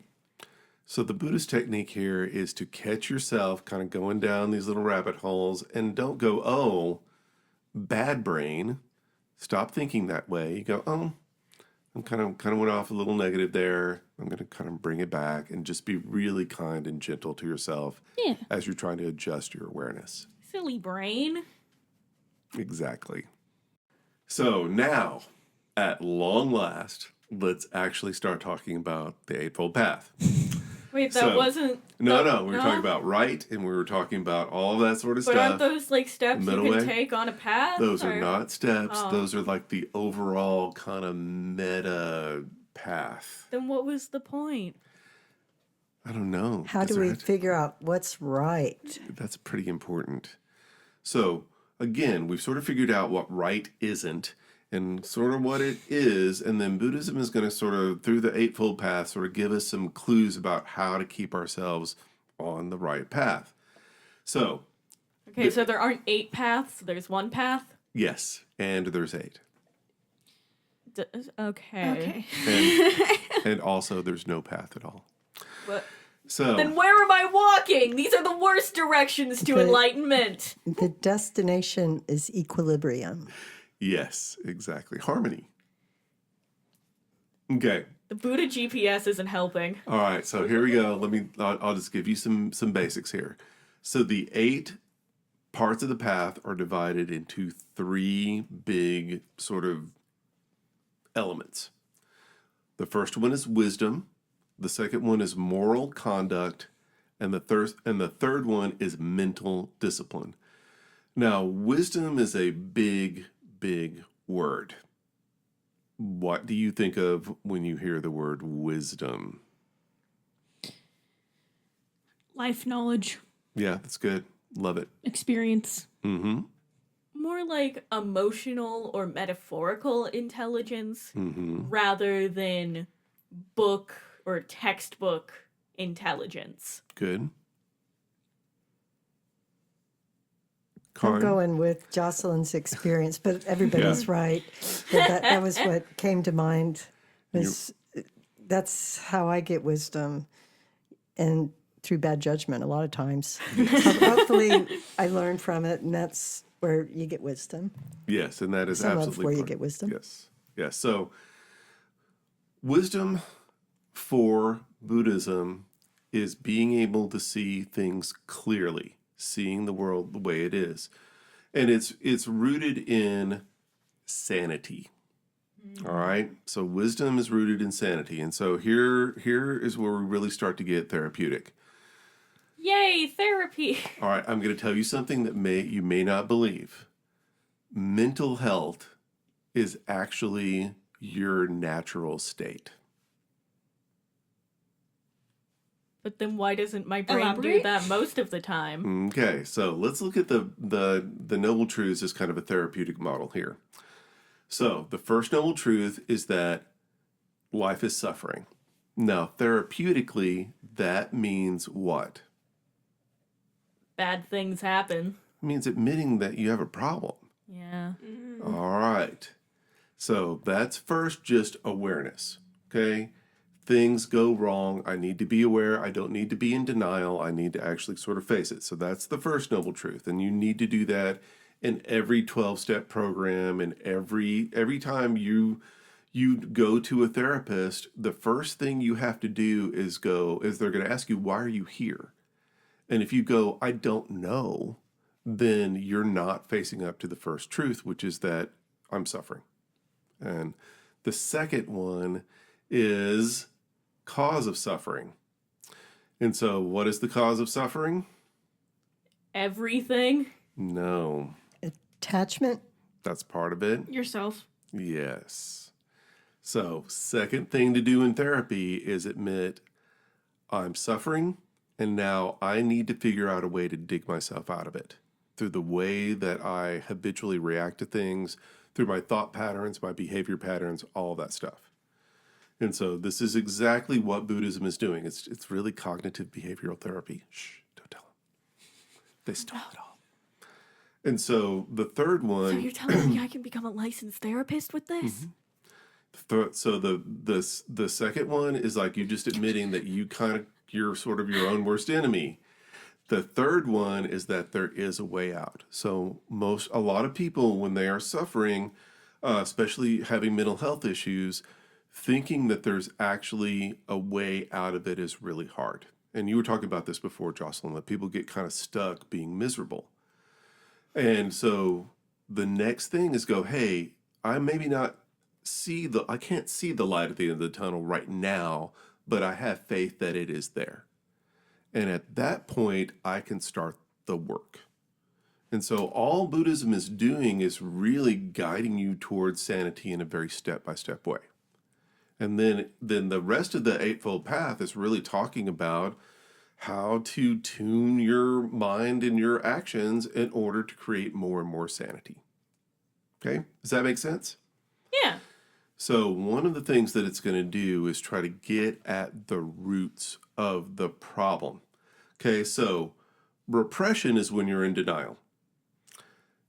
So the Buddhist technique here is to catch yourself kind of going down these little rabbit holes and don't go, oh, bad brain. Stop thinking that way. You go, oh, I'm kind of went off a little negative there. I'm going to kind of bring it back and just be really kind and gentle to yourself as you're trying to adjust your awareness. Silly brain. Exactly. So now, at long last, let's actually start talking about the Eightfold Path. Wait, that So, wasn't... No, we were talking about right, and we were talking about all of that sort of But stuff. aren't those like steps you Middle can way? take on a path? Those are or- not steps. Oh. Those are like the overall kind of meta path. Then what was the point? I don't know. How Does do we that- figure out what's right? That's pretty important. So, again, we've sort of figured out what right isn't and sort of what it is. And then Buddhism is going to sort of, through the Eightfold Path, sort of give us some clues about how to keep ourselves on the right path. So, Okay, so there aren't 8 paths. There's one path. yes, and there's 8. Okay. And also there's no path at all. But So, then where am I walking? These are the worst directions to Okay. enlightenment. The destination is equilibrium. yes, exactly. Harmony. Okay. The Buddha GPS isn't helping. All right, so here we go. I'll just give you some basics here. So the 8 parts of the path are divided into 3 big sort of elements. The first one is wisdom, the second one is moral conduct, and the third one is mental discipline. Now, wisdom is a big word. What do you think of when you hear the word wisdom? Life knowledge, Yeah, that's good. Love it. experience. Mm-hmm. More like emotional or metaphorical intelligence Mm-hmm. rather than book or textbook intelligence. Good. I'm Karin? going with Jocelyn's experience, but everybody's right. But that was what came to mind. That's how I get wisdom, and through bad judgment a lot of times. Hopefully, I learn from it, and that's where you get wisdom. Yes, and that is Some of absolutely where you part- get wisdom. Yes. So, wisdom for Buddhism is being able to see things clearly, seeing the world the way it is, and it's rooted in sanity. All right. So wisdom is rooted in sanity, and so here is where we really start to get therapeutic. Yay, therapy! All right, I'm going to tell you something that you may not believe. Mental health is actually your natural state. But then why doesn't my brain do Elaborate? that most of the time? Okay, so let's look at the noble truths as kind of a therapeutic model here. So the first noble truth is that life is suffering. Now, therapeutically, that means what? Bad things happen. It means admitting that you have a problem. Yeah. All right. So that's first just awareness. Okay. Things go wrong. I need to be aware. I don't need to be in denial. I need to actually sort of face it. So that's the first noble truth. And you need to do that in every 12-step program. And every time you go to a therapist, the first thing you have to do is they're going to ask you, why are you here? And if you go, I don't know, then you're not facing up to the first truth, which is that I'm suffering. And the second one is cause of suffering. And so what is the cause of suffering? Everything. No, Attachment. that's part of it. Yourself. Yes. So second thing to do in therapy is admit I'm suffering, and now I need to figure out a way to dig myself out of it through the way that I habitually react to things, through my thought patterns, my behavior patterns, all that stuff. And so this is exactly what Buddhism is doing. It's really cognitive behavioral therapy. Shh, don't tell them. They stole it all. And so the third one. So you're telling me I can become a licensed therapist with this? So the second one is like you just admitting that you kind of you're sort of your own worst enemy. The third one is that there is a way out. So a lot of people, when they are suffering, especially having mental health issues, thinking that there's actually a way out of it is really hard. And you were talking about this before, Jocelyn, that people get kind of stuck being miserable. And so the next thing is go, hey, I maybe not I can't see the light at the end of the tunnel right now, but I have faith that it is there. And at that point, I can start the work. And so all Buddhism is doing is really guiding you towards sanity in a very step-by-step way. And then the rest of the Eightfold Path is really talking about how to tune your mind and your actions in order to create more and more sanity. Okay? Does that make sense? Yeah. So one of the things that it's going to do is try to get at the roots of the problem. Okay, so repression is when you're in denial.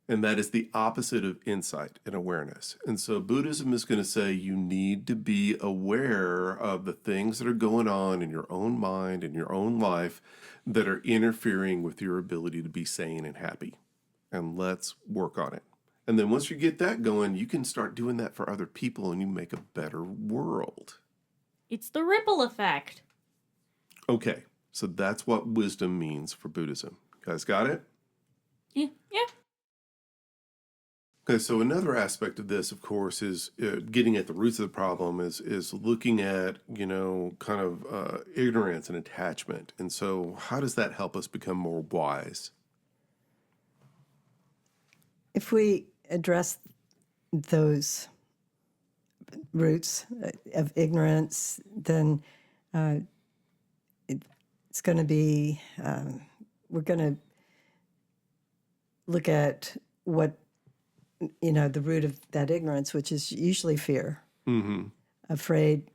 And that is the opposite of insight and awareness. And so Buddhism is going to say you need to be aware of the things that are going on in your own mind and your own life that are interfering with your ability to be sane and happy. And let's work on it. And then once you get that going, you can start doing that for other people and you make a better world. It's the ripple effect. Okay, so that's what wisdom means for Buddhism. You guys got it? Yeah. Okay, so another aspect of this, of course, is getting at the roots of the problem is looking at, kind of ignorance and attachment. And so how does that help us become more wise? If we address those roots of ignorance, then it's going to be, we're going to look at what, the root of that ignorance, which is usually fear. Mm-hmm. Afraid,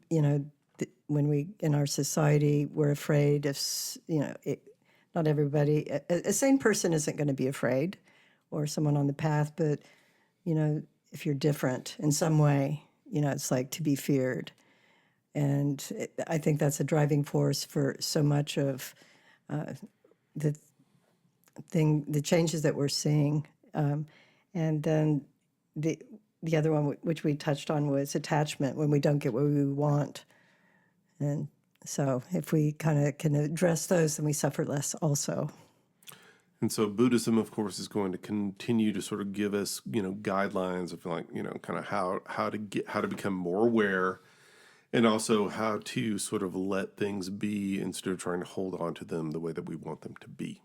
when we, in our society, we're afraid of, not everybody, a sane person isn't going to be afraid, or someone on the path, but, if you're different in some way, it's like to be feared. And I think that's a driving force for so much of the changes that we're seeing. And then the other one, which we touched on, was attachment, when we don't get what we want. And so if we kind of can address those, then we suffer less also. And so Buddhism, of course, is going to continue to sort of give us, guidelines of kind of how to become more aware, and also how to sort of let things be instead of trying to hold on to them the way that we want them to be.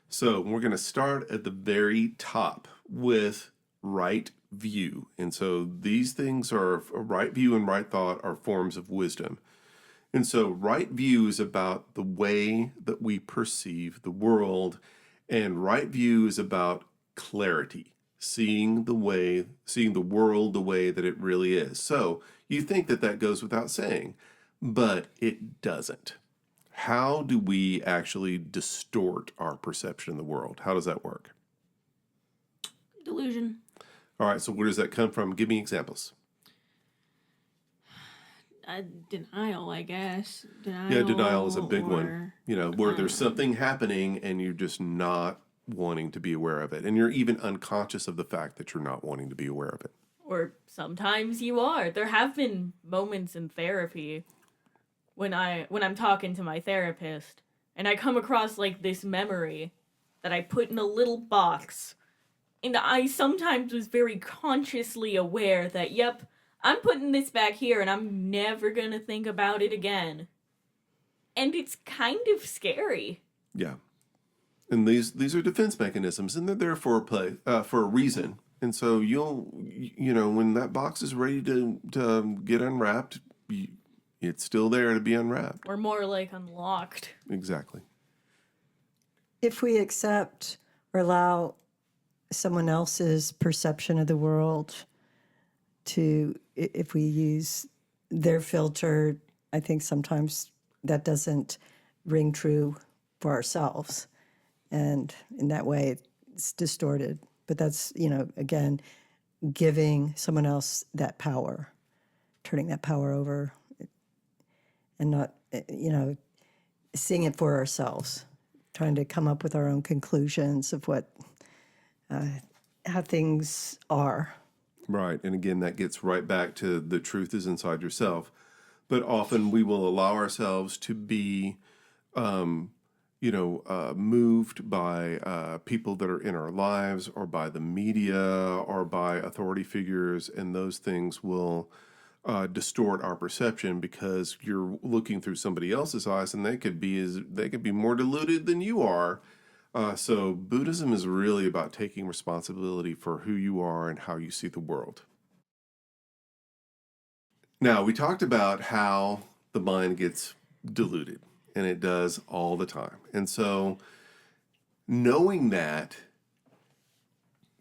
So we're going to start at the very top with right view. And so these things are, right view and right thought are forms of wisdom. And so right view is about the way that we perceive the world, and right view is about clarity, seeing the world the way that it really is. So you think that goes without saying, but it doesn't. How do we actually distort our perception of the world? How does that work? Delusion. All right, so where does that come from? Give me examples. Denial, I guess. Denial is a big one. Where there's something happening and you're just not wanting to be aware of it. And you're even unconscious of the fact that you're not wanting to be aware of it. Or sometimes you are. There have been moments in therapy when I'm talking to my therapist and I come across like this memory that I put in a little box. And I sometimes was very consciously aware that, yep, I'm putting this back here and I'm never going to think about it again. And it's kind of scary. Yeah. And these are defense mechanisms, and they're there for a reason. And so when that box is ready to get unwrapped, it's still there to be unwrapped. Or more like unlocked. Exactly. If we accept or allow someone else's perception of the world if we use their filter, I think sometimes that doesn't ring true for ourselves. And in that way, it's distorted. But that's, again, giving someone else that power, turning that power over, and not seeing it for ourselves, trying to come up with our own conclusions of how things are. Right. And again, that gets right back to the truth is inside yourself. But often we will allow ourselves to be, moved by people that are in our lives or by the media or by authority figures. And those things will distort our perception because you're looking through somebody else's eyes and they could be more deluded than you are. So Buddhism is really about taking responsibility for who you are and how you see the world. Now, we talked about how the mind gets deluded, and it does all the time. And so knowing that,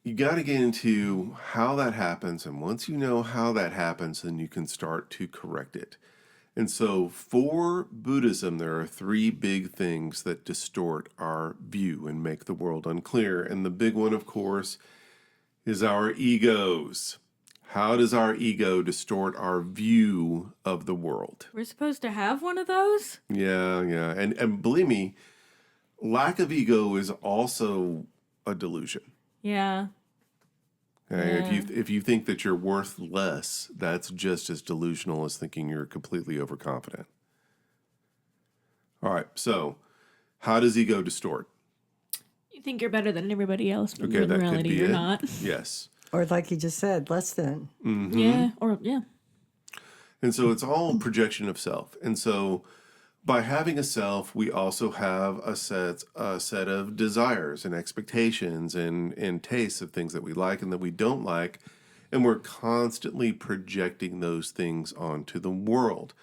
you got to get into how that happens. And once you know how that happens, then you can start to correct it. And so for Buddhism, there are three big things that distort our view and make the world unclear. And the big one, of course, is our egos. How does our ego distort our view of the world? We're supposed to have one of those? Yeah. And believe me, lack of ego is also a delusion. Yeah. Okay? Yeah. If you think that you're worth less, that's just as delusional as thinking you're completely overconfident. All right, so how does ego distort? You think you're better than everybody else, but Okay, in that could reality, be you're it. not. Yes. Or like you just said, less than. Mm-hmm. Yeah. And so it's all projection of self. And so by having a self, we also have a set of desires and expectations and tastes of things that we like and that we don't like. And we're constantly projecting those things onto the world.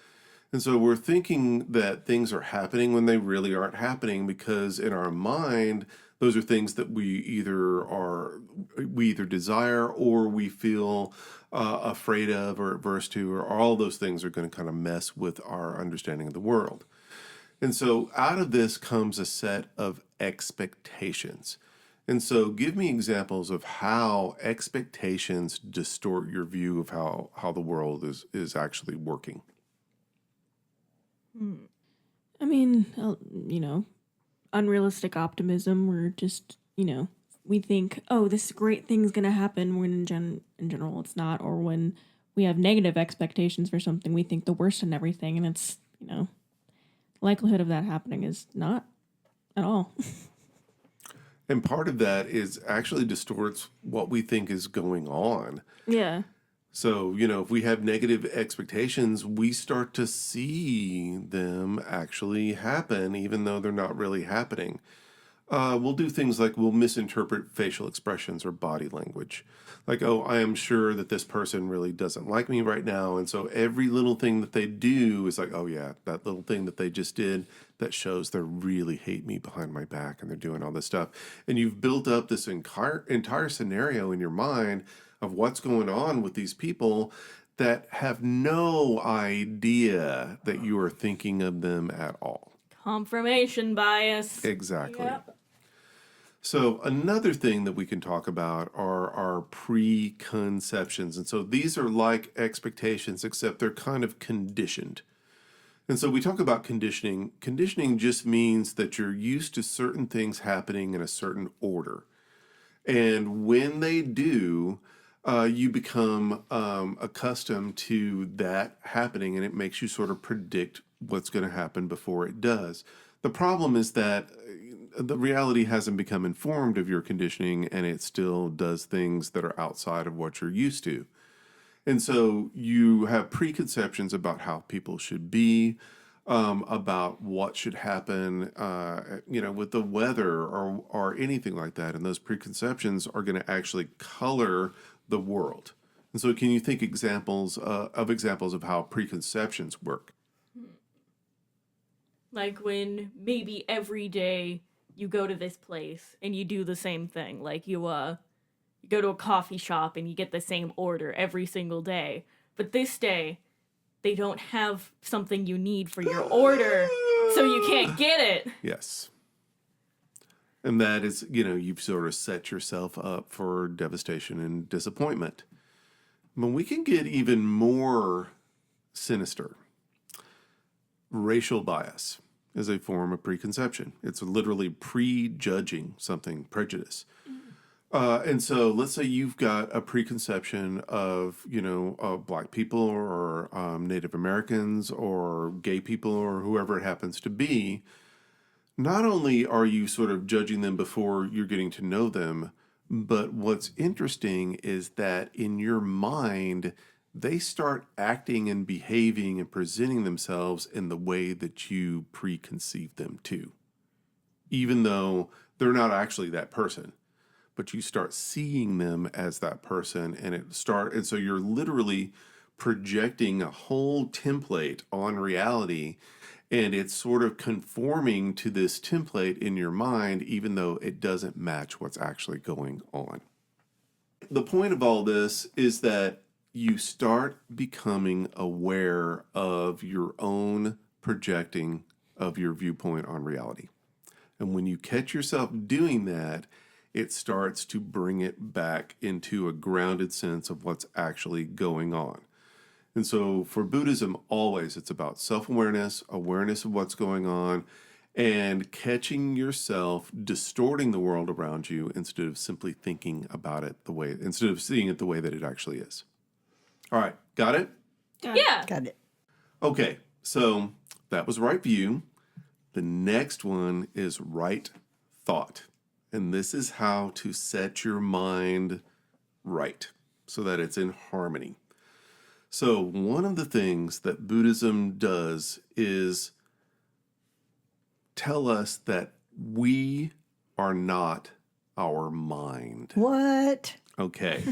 And so we're thinking that things are happening when they really aren't happening because in our mind, those are things that we either desire or we feel afraid of or averse to, or all those things are going to kind of mess with our understanding of the world. And so out of this comes a set of expectations. And so give me examples of how expectations distort your view of how the world is actually working. I mean, unrealistic optimism. We're just, we think, oh, this great thing's going to happen when in general it's not. Or when we have negative expectations for something, we think the worst in everything. And it's, likelihood of that happening is not at all. And part of that is actually distorts what we think is going on. Yeah. So, if we have negative expectations, we start to see them actually happen, even though they're not really happening. We'll do things like we'll misinterpret facial expressions or body language. Like, oh, I am sure that this person really doesn't like me right now. And so every little thing that they do is like, oh, yeah, that little thing that they just did that shows they really hate me behind my back and they're doing all this stuff. And you've built up this entire scenario in your mind of what's going on with these people that have no idea that you are thinking of them at all. Confirmation bias. Exactly. Yep. So another thing that we can talk about are our preconceptions. And so these are like expectations, except they're kind of conditioned. And so we talk about conditioning. Conditioning just means that you're used to certain things happening in a certain order. And when they do, you become accustomed to that happening, and it makes you sort of predict what's going to happen before it does. The problem is that the reality hasn't become informed of your conditioning, and it still does things that are outside of what you're used to. And so you have preconceptions about how people should be, about what should happen, with the weather or anything like that. And those preconceptions are going to actually color the world. And so can you think examples of how preconceptions work? Like when maybe every day you go to this place and you do the same thing. Like you go to a coffee shop and you get the same order every single day. But this day, they don't have something you need for your order, so you can't get it. Yes. And that is, you've sort of set yourself up for devastation and disappointment. But we can get even more sinister. racial bias is a form of preconception. It's literally prejudging something, prejudice. And so let's say you've got a preconception of, Black people or Native Americans or gay people or whoever it happens to be. Not only are you sort of judging them before you're getting to know them, but what's interesting is that in your mind, they start acting and behaving and presenting themselves in the way that you preconceive them to, even though they're not actually that person. But you start seeing them as that person, and so you're literally projecting a whole template on reality, and it's sort of conforming to this template in your mind, even though it doesn't match what's actually going on. The point of all this is that you start becoming aware of your own projecting of your viewpoint on reality. And when you catch yourself doing that, it starts to bring it back into a grounded sense of what's actually going on. And so for Buddhism, always it's about self-awareness, awareness of what's going on, and catching yourself distorting the world around you instead of simply thinking about it instead of seeing it the way that it actually is. All right, got it? Yeah. Got it. Okay, so that was right view. The next one is right thought. And this is how to set your mind right so that it's in harmony. So one of the things that Buddhism does is tell us that we are not our mind. What? Okay.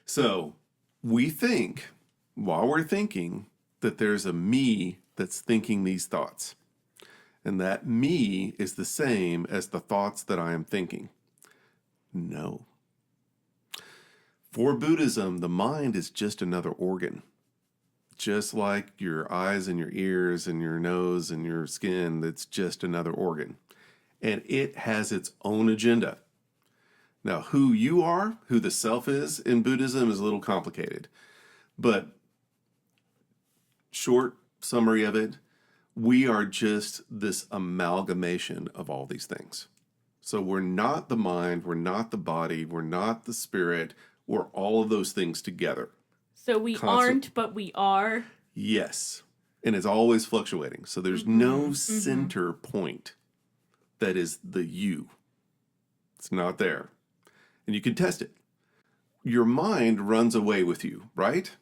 So we think, while we're thinking, that there's a me that's thinking these thoughts. And that me is the same as the thoughts that I am thinking. No. For Buddhism, the mind is just another organ. Just like your eyes and your ears and your nose and your skin, that's just another organ. And it has its own agenda. Now, who you are, who the self is in Buddhism is a little complicated. But short summary of it, we are just this amalgamation of all these things. So we're not the mind, we're not the body, we're not the spirit, we're all of those things together. So we aren't, but we are. Yes. And it's always fluctuating. So there's no center point that is the you. It's not there. And you can test it. Your mind runs away with you, right?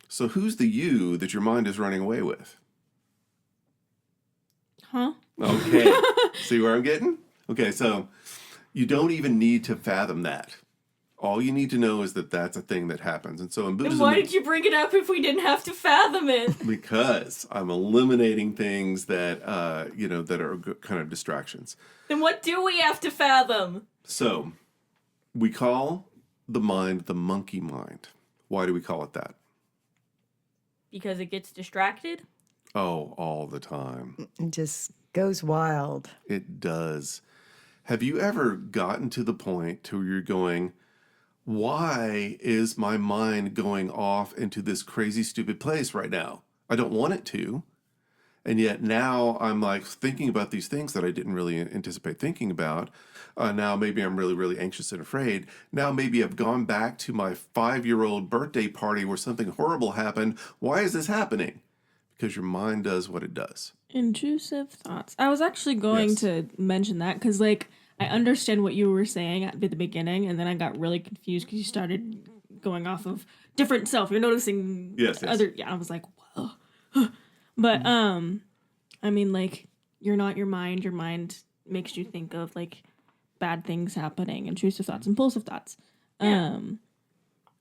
So who's the you that your mind is running away with? Huh? Okay. See where I'm getting? Okay, so you don't even need to fathom that. All you need to know is that that's a thing that happens. And so in Buddhism... Then why did you bring it up if we didn't have to fathom it? Because I'm eliminating things that, that are kind of distractions. Then what do we have to fathom? So we call the mind the monkey mind. Why do we call it that? Because it gets distracted? Oh, all the time. It just goes wild. It does. Have you ever gotten to the point to where you're going, why is my mind going off into this crazy, stupid place right now? I don't want it to. And yet now I'm like thinking about these things that I didn't really anticipate thinking about. Now maybe I'm really, really anxious and afraid. Now maybe I've gone back to my 5-year-old birthday party where something horrible happened. Why is this happening? Because your mind does what it does. Intrusive thoughts. I was actually going to mention that because, I understand what you were saying at the beginning, and then I got really confused because you started going off of different self. You're noticing other. Yeah, I was like, whoa. But you're not your mind. Your mind makes you think of bad things happening, intrusive thoughts, impulsive thoughts. Yeah.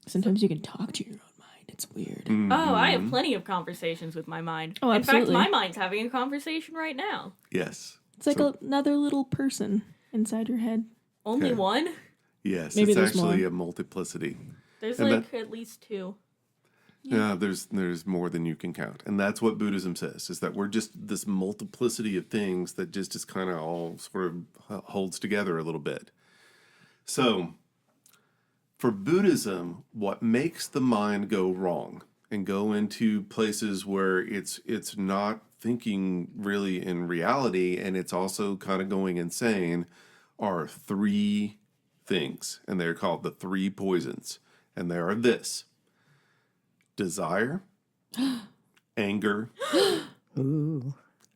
Sometimes you can talk to your own mind. It's weird. Mm-hmm. Oh, I have plenty of conversations with my mind. Oh, absolutely. In fact, my mind's having a conversation right now. Yes. It's like another little person inside your head. Only one? Yes, Maybe it's there's actually more. a multiplicity. There's And at least 2. Yeah, there's more than you can count. And that's what Buddhism says, is that we're just this multiplicity of things that just is kind of all sort of holds together a little bit. So for Buddhism, what makes the mind go wrong and go into places where it's not thinking really in reality, and it's also kind of going insane, are three things, and they're called the three poisons. And they are this: desire, anger, Ooh.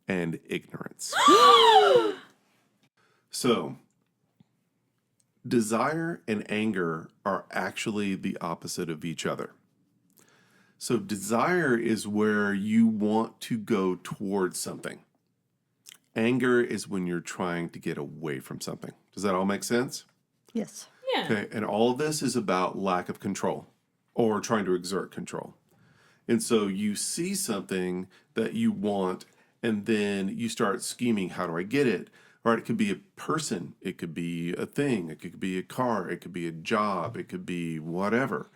and ignorance. So, desire and anger are actually the opposite of each other. So, desire is where you want to go towards something. Anger is when you're trying to get away from something. Does that all make sense? Yes. Yeah. Okay, and all of this is about lack of control or trying to exert control. And so you see something that you want, and then you start scheming, how do I get it? Right? It could be a person, it could be a thing, it could be a car, it could be a job, it could be whatever.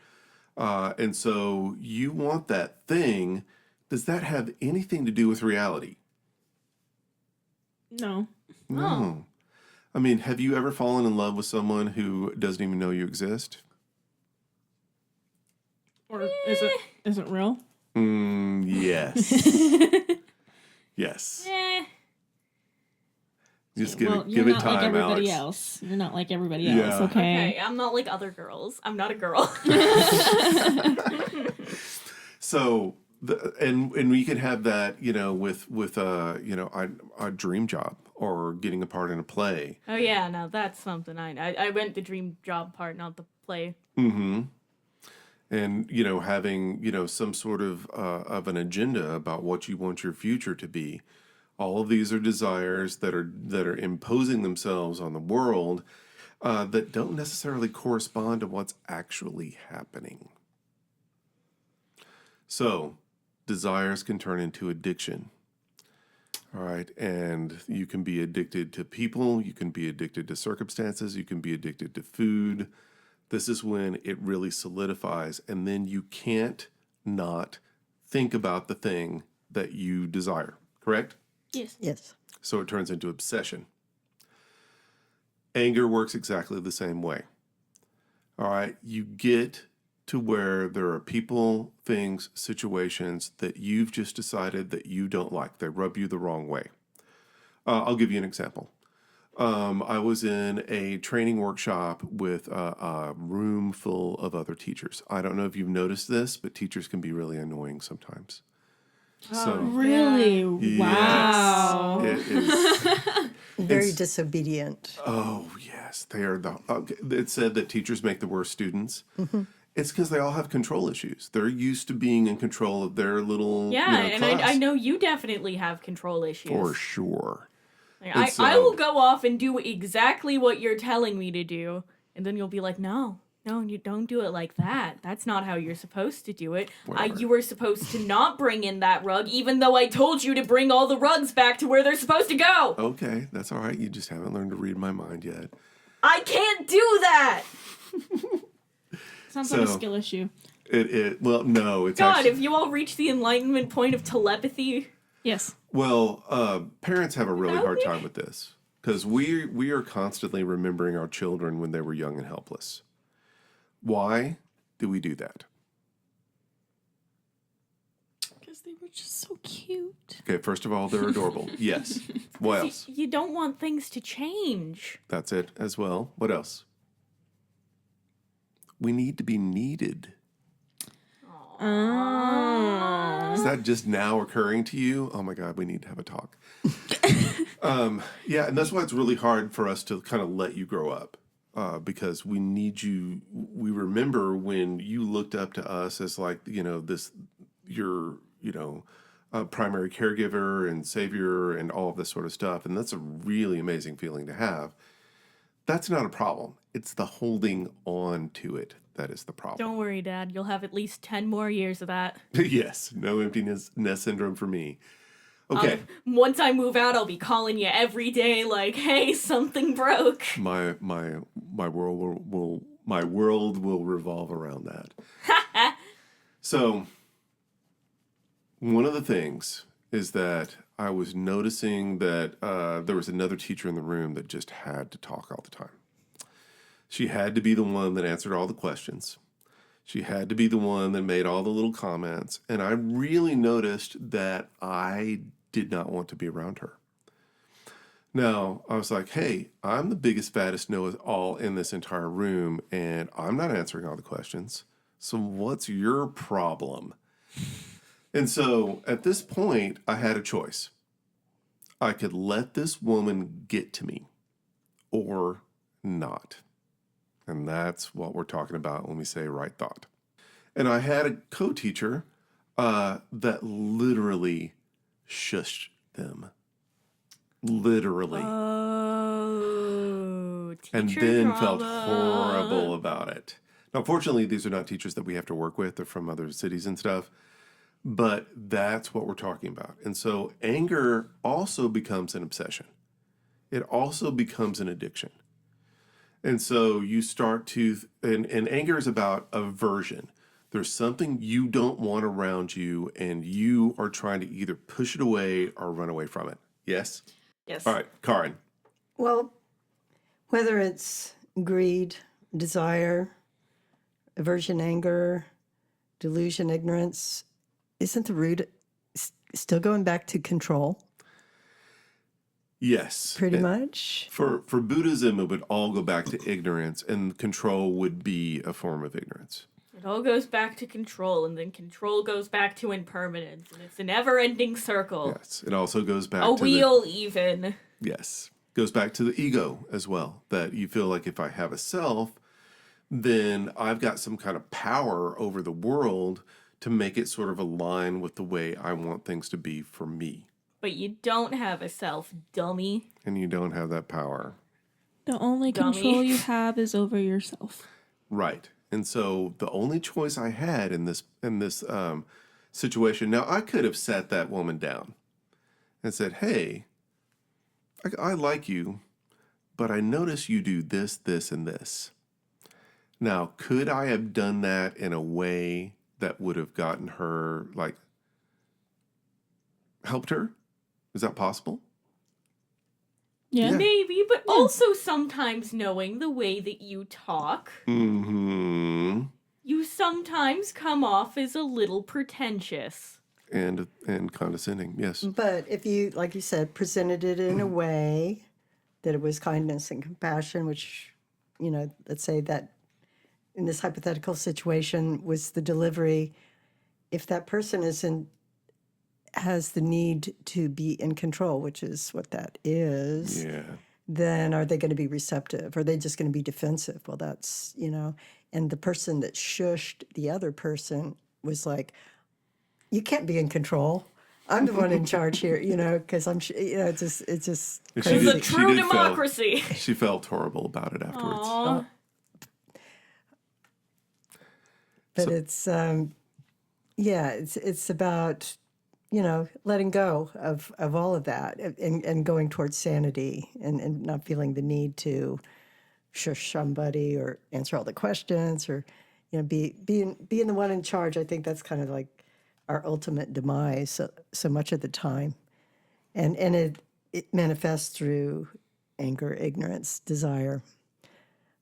And so you want that thing. Does that have anything to do with reality? No. No. I mean, have you ever fallen in love with someone who doesn't even know you exist? Or is it real? Yes. Yes. Just give it you're not time, like everybody Alyx. else. You're not like everybody else, Yeah. okay? Okay, I'm not like other girls. I'm not a girl. So, and we can have that, with a dream job or getting a part in a play. Oh yeah, no, that's something I went the dream job part, not the play. Mm-hmm. And having some sort of an agenda about what you want your future to be. All of these are desires that are imposing themselves on the world that don't necessarily correspond to what's actually happening. So, desires can turn into addiction. All right, and you can be addicted to people, you can be addicted to circumstances, you can be addicted to food. This is when it really solidifies, and then you can't not think about the thing that you desire, correct? Yes. Yes. So it turns into obsession. Anger works exactly the same way. All right, you get to where there are people, things, situations that you've just decided that you don't like. They rub you the wrong way. I'll give you an example. I was in a training workshop with a room full of other teachers. I don't know if you've noticed this, but teachers can be really annoying sometimes. So, Really? yes, Wow. it is. Very disobedient. Oh, yes. They are it said that teachers make the worst students. Mm-hmm. It's because they all have control issues. They're used to being in control of their little And class. I know you definitely have control issues. For sure. Like, I will go off and do exactly what you're telling me to do, and then you'll be like, no, you don't do it like that. That's not how you're supposed to do it. You were supposed to not bring in that rug, even though I told you to bring all the rugs back to where they're supposed to go. Okay, that's all right. You just haven't learned to read my mind yet. I can't do that! Sounds like a skill issue. Well, no, it's God, actually... if you all reach the enlightenment point of telepathy... Yes. Well, parents have a really hard time with this because we are constantly remembering our children when they were young and helpless. Why do we do that? Because they were just so cute. Okay, first of all, they're adorable. Yes. What else? You don't want things to change. That's it as well. What else? We need to be needed. Is that just now occurring to you? Oh my God, we need to have a talk. Yeah, and that's why it's really hard for us to kind of let you grow up because we need you. We remember when you looked up to us as like, your primary caregiver and savior and all of this sort of stuff. And that's a really amazing feeling to have. That's not a problem. It's the holding on to it that is the problem. Don't worry, Dad. You'll have at least 10 more years of that. Yes, no emptiness nest syndrome for me. Okay. Once I move out, I'll be calling you every day like, hey, something broke. My world will revolve around that. So, one of the things is that I was noticing that there was another teacher in the room that just had to talk all the time. She had to be the one that answered all the questions. She had to be the one that made all the little comments. And I really noticed that I did not want to be around her. Now, I was like, hey, I'm the biggest, fattest know-it-all in this entire room, and I'm not answering all the questions. So what's your problem? And so at this point, I had a choice. I could let this woman get to me or not. And that's what we're talking about when we say right thought. And I had a co-teacher that literally shushed them. Literally. Oh, teacher And then drama. felt horrible about it. Now, fortunately, these are not teachers that we have to work with. They're from other cities and stuff. But that's what we're talking about. And so anger also becomes an obsession. It also becomes an addiction. And so you start to, and anger is about aversion. There's something you don't want around you, and you are trying to either push it away or run away from it. Yes? Yes. All right, Karin. Well, whether it's greed, desire, aversion, anger, delusion, ignorance, isn't the root still going back to control? Yes. Pretty much. For Buddhism, it would all go back to ignorance, and control would be a form of ignorance. It all goes back to control, and then control goes back to impermanence, and it's a never-ending circle. Yes. It also goes back A to wheel, even. Yes. Goes back to the ego as well, that you feel like if I have a self, then I've got some kind of power over the world to make it sort of align with the way I want things to be for me. But you don't have a self, dummy. And you don't have that power. The only Dummy. control you have is over yourself. Right. And so the only choice I had in this situation, now I could have sat that woman down and said, hey, I like you, but I notice you do this, this, and this. Now, could I have done that in a way that would have gotten her, like, helped her? Is that possible? Yeah. Yeah. Maybe, but also sometimes knowing the way that you talk, Mm-hmm. you sometimes come off as a little pretentious. And condescending, yes. But if you, like you said, presented it in a way that it was kindness and compassion, which, let's say that in this hypothetical situation was the delivery, if that person has the need to be in control, which is what that is, Yeah. then are they going to be receptive? Are they just going to be defensive? Well, that's, and the person that shushed the other person was like, you can't be in control. I'm the one in charge here, because I'm, it's just She crazy. It's a did- she true did democracy. She felt horrible about it afterwards. Aw. But So- it's, it's about, letting go of all of that and going towards sanity and not feeling the need to shush somebody or answer all the questions or, being the one in charge. I think that's kind of like our ultimate demise so much of the time. And it manifests through anger, ignorance, desire.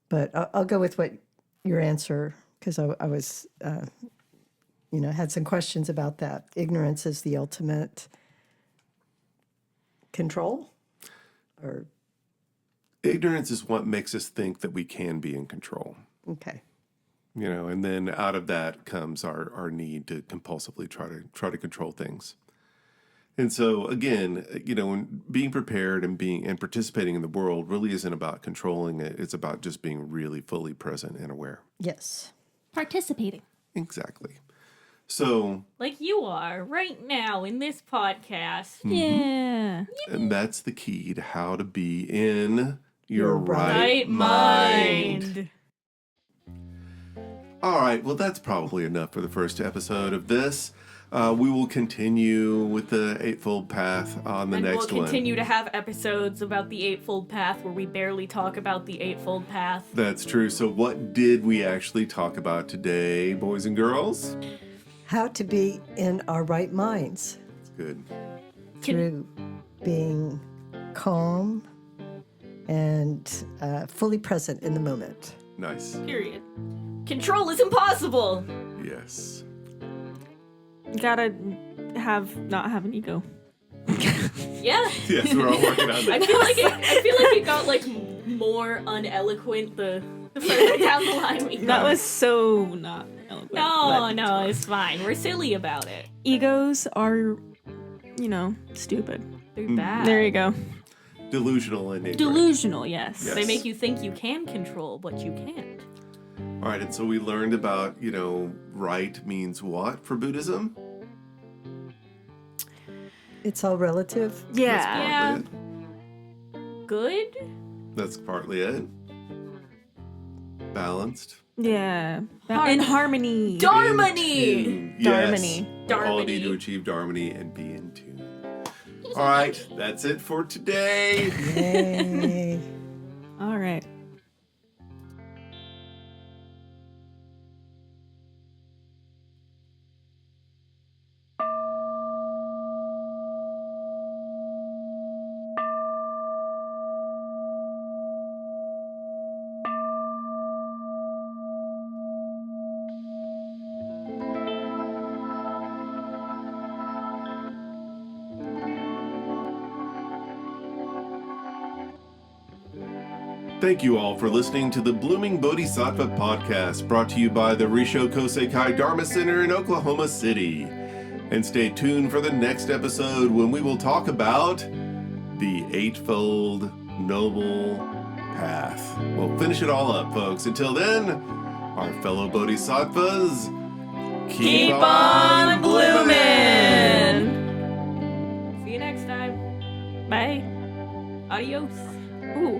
But I'll go with what your answer, because I was, had some questions about that. Ignorance is the ultimate control? Or, Ignorance is what makes us think that we can be in control. okay. And then out of that comes our need to compulsively try to control things. And so again, when being prepared and participating in the world really isn't about controlling it. It's about just being really fully present and aware. Yes. Participating. Exactly. So, Like you are right now in this podcast. Yeah. and that's the key to how to be in your Your right Right mind. mind. All right, well, that's probably enough for the first episode of this. We will continue with the Eightfold Path on the And we'll next one. continue to have episodes about the Eightfold Path where we barely talk about the Eightfold Path. That's true. So what did we actually talk about today, boys and girls? How to be in our right minds That's good. through being calm and fully present in the moment. Nice. Period. control is impossible. Yes. You gotta not have an ego. Yeah. Yes, we're all working on I that. feel like it got like more uneloquent the further down the line we That go. was so not eloquent. but No, it's fine. We're silly about it. Egos are, stupid. They're bad. There you go. Delusional in nature. Delusional, yes. Yes. They make you think you can control what you can't. All right, and so we learned about, right means what for Buddhism? It's all relative. Yeah. That's partly it. Good? That's partly it. Balanced. Yeah. In harmony. Darmony! In tune. Yes. Darmony. We all need Darmony. to achieve Dharmony and be in tune. All right, that's it for today. Yay. All right. Thank you all for listening to the Bloomin Bodhisattva podcast, brought to you by the Rissho Kosei-kai Dharma Center in Oklahoma City. And stay tuned for the next episode when we will talk about the Eightfold Noble Path. We'll finish it all up, folks. Until then, our fellow Bodhisattvas, keep on blooming! See you next time. Bye. Adios. Ooh.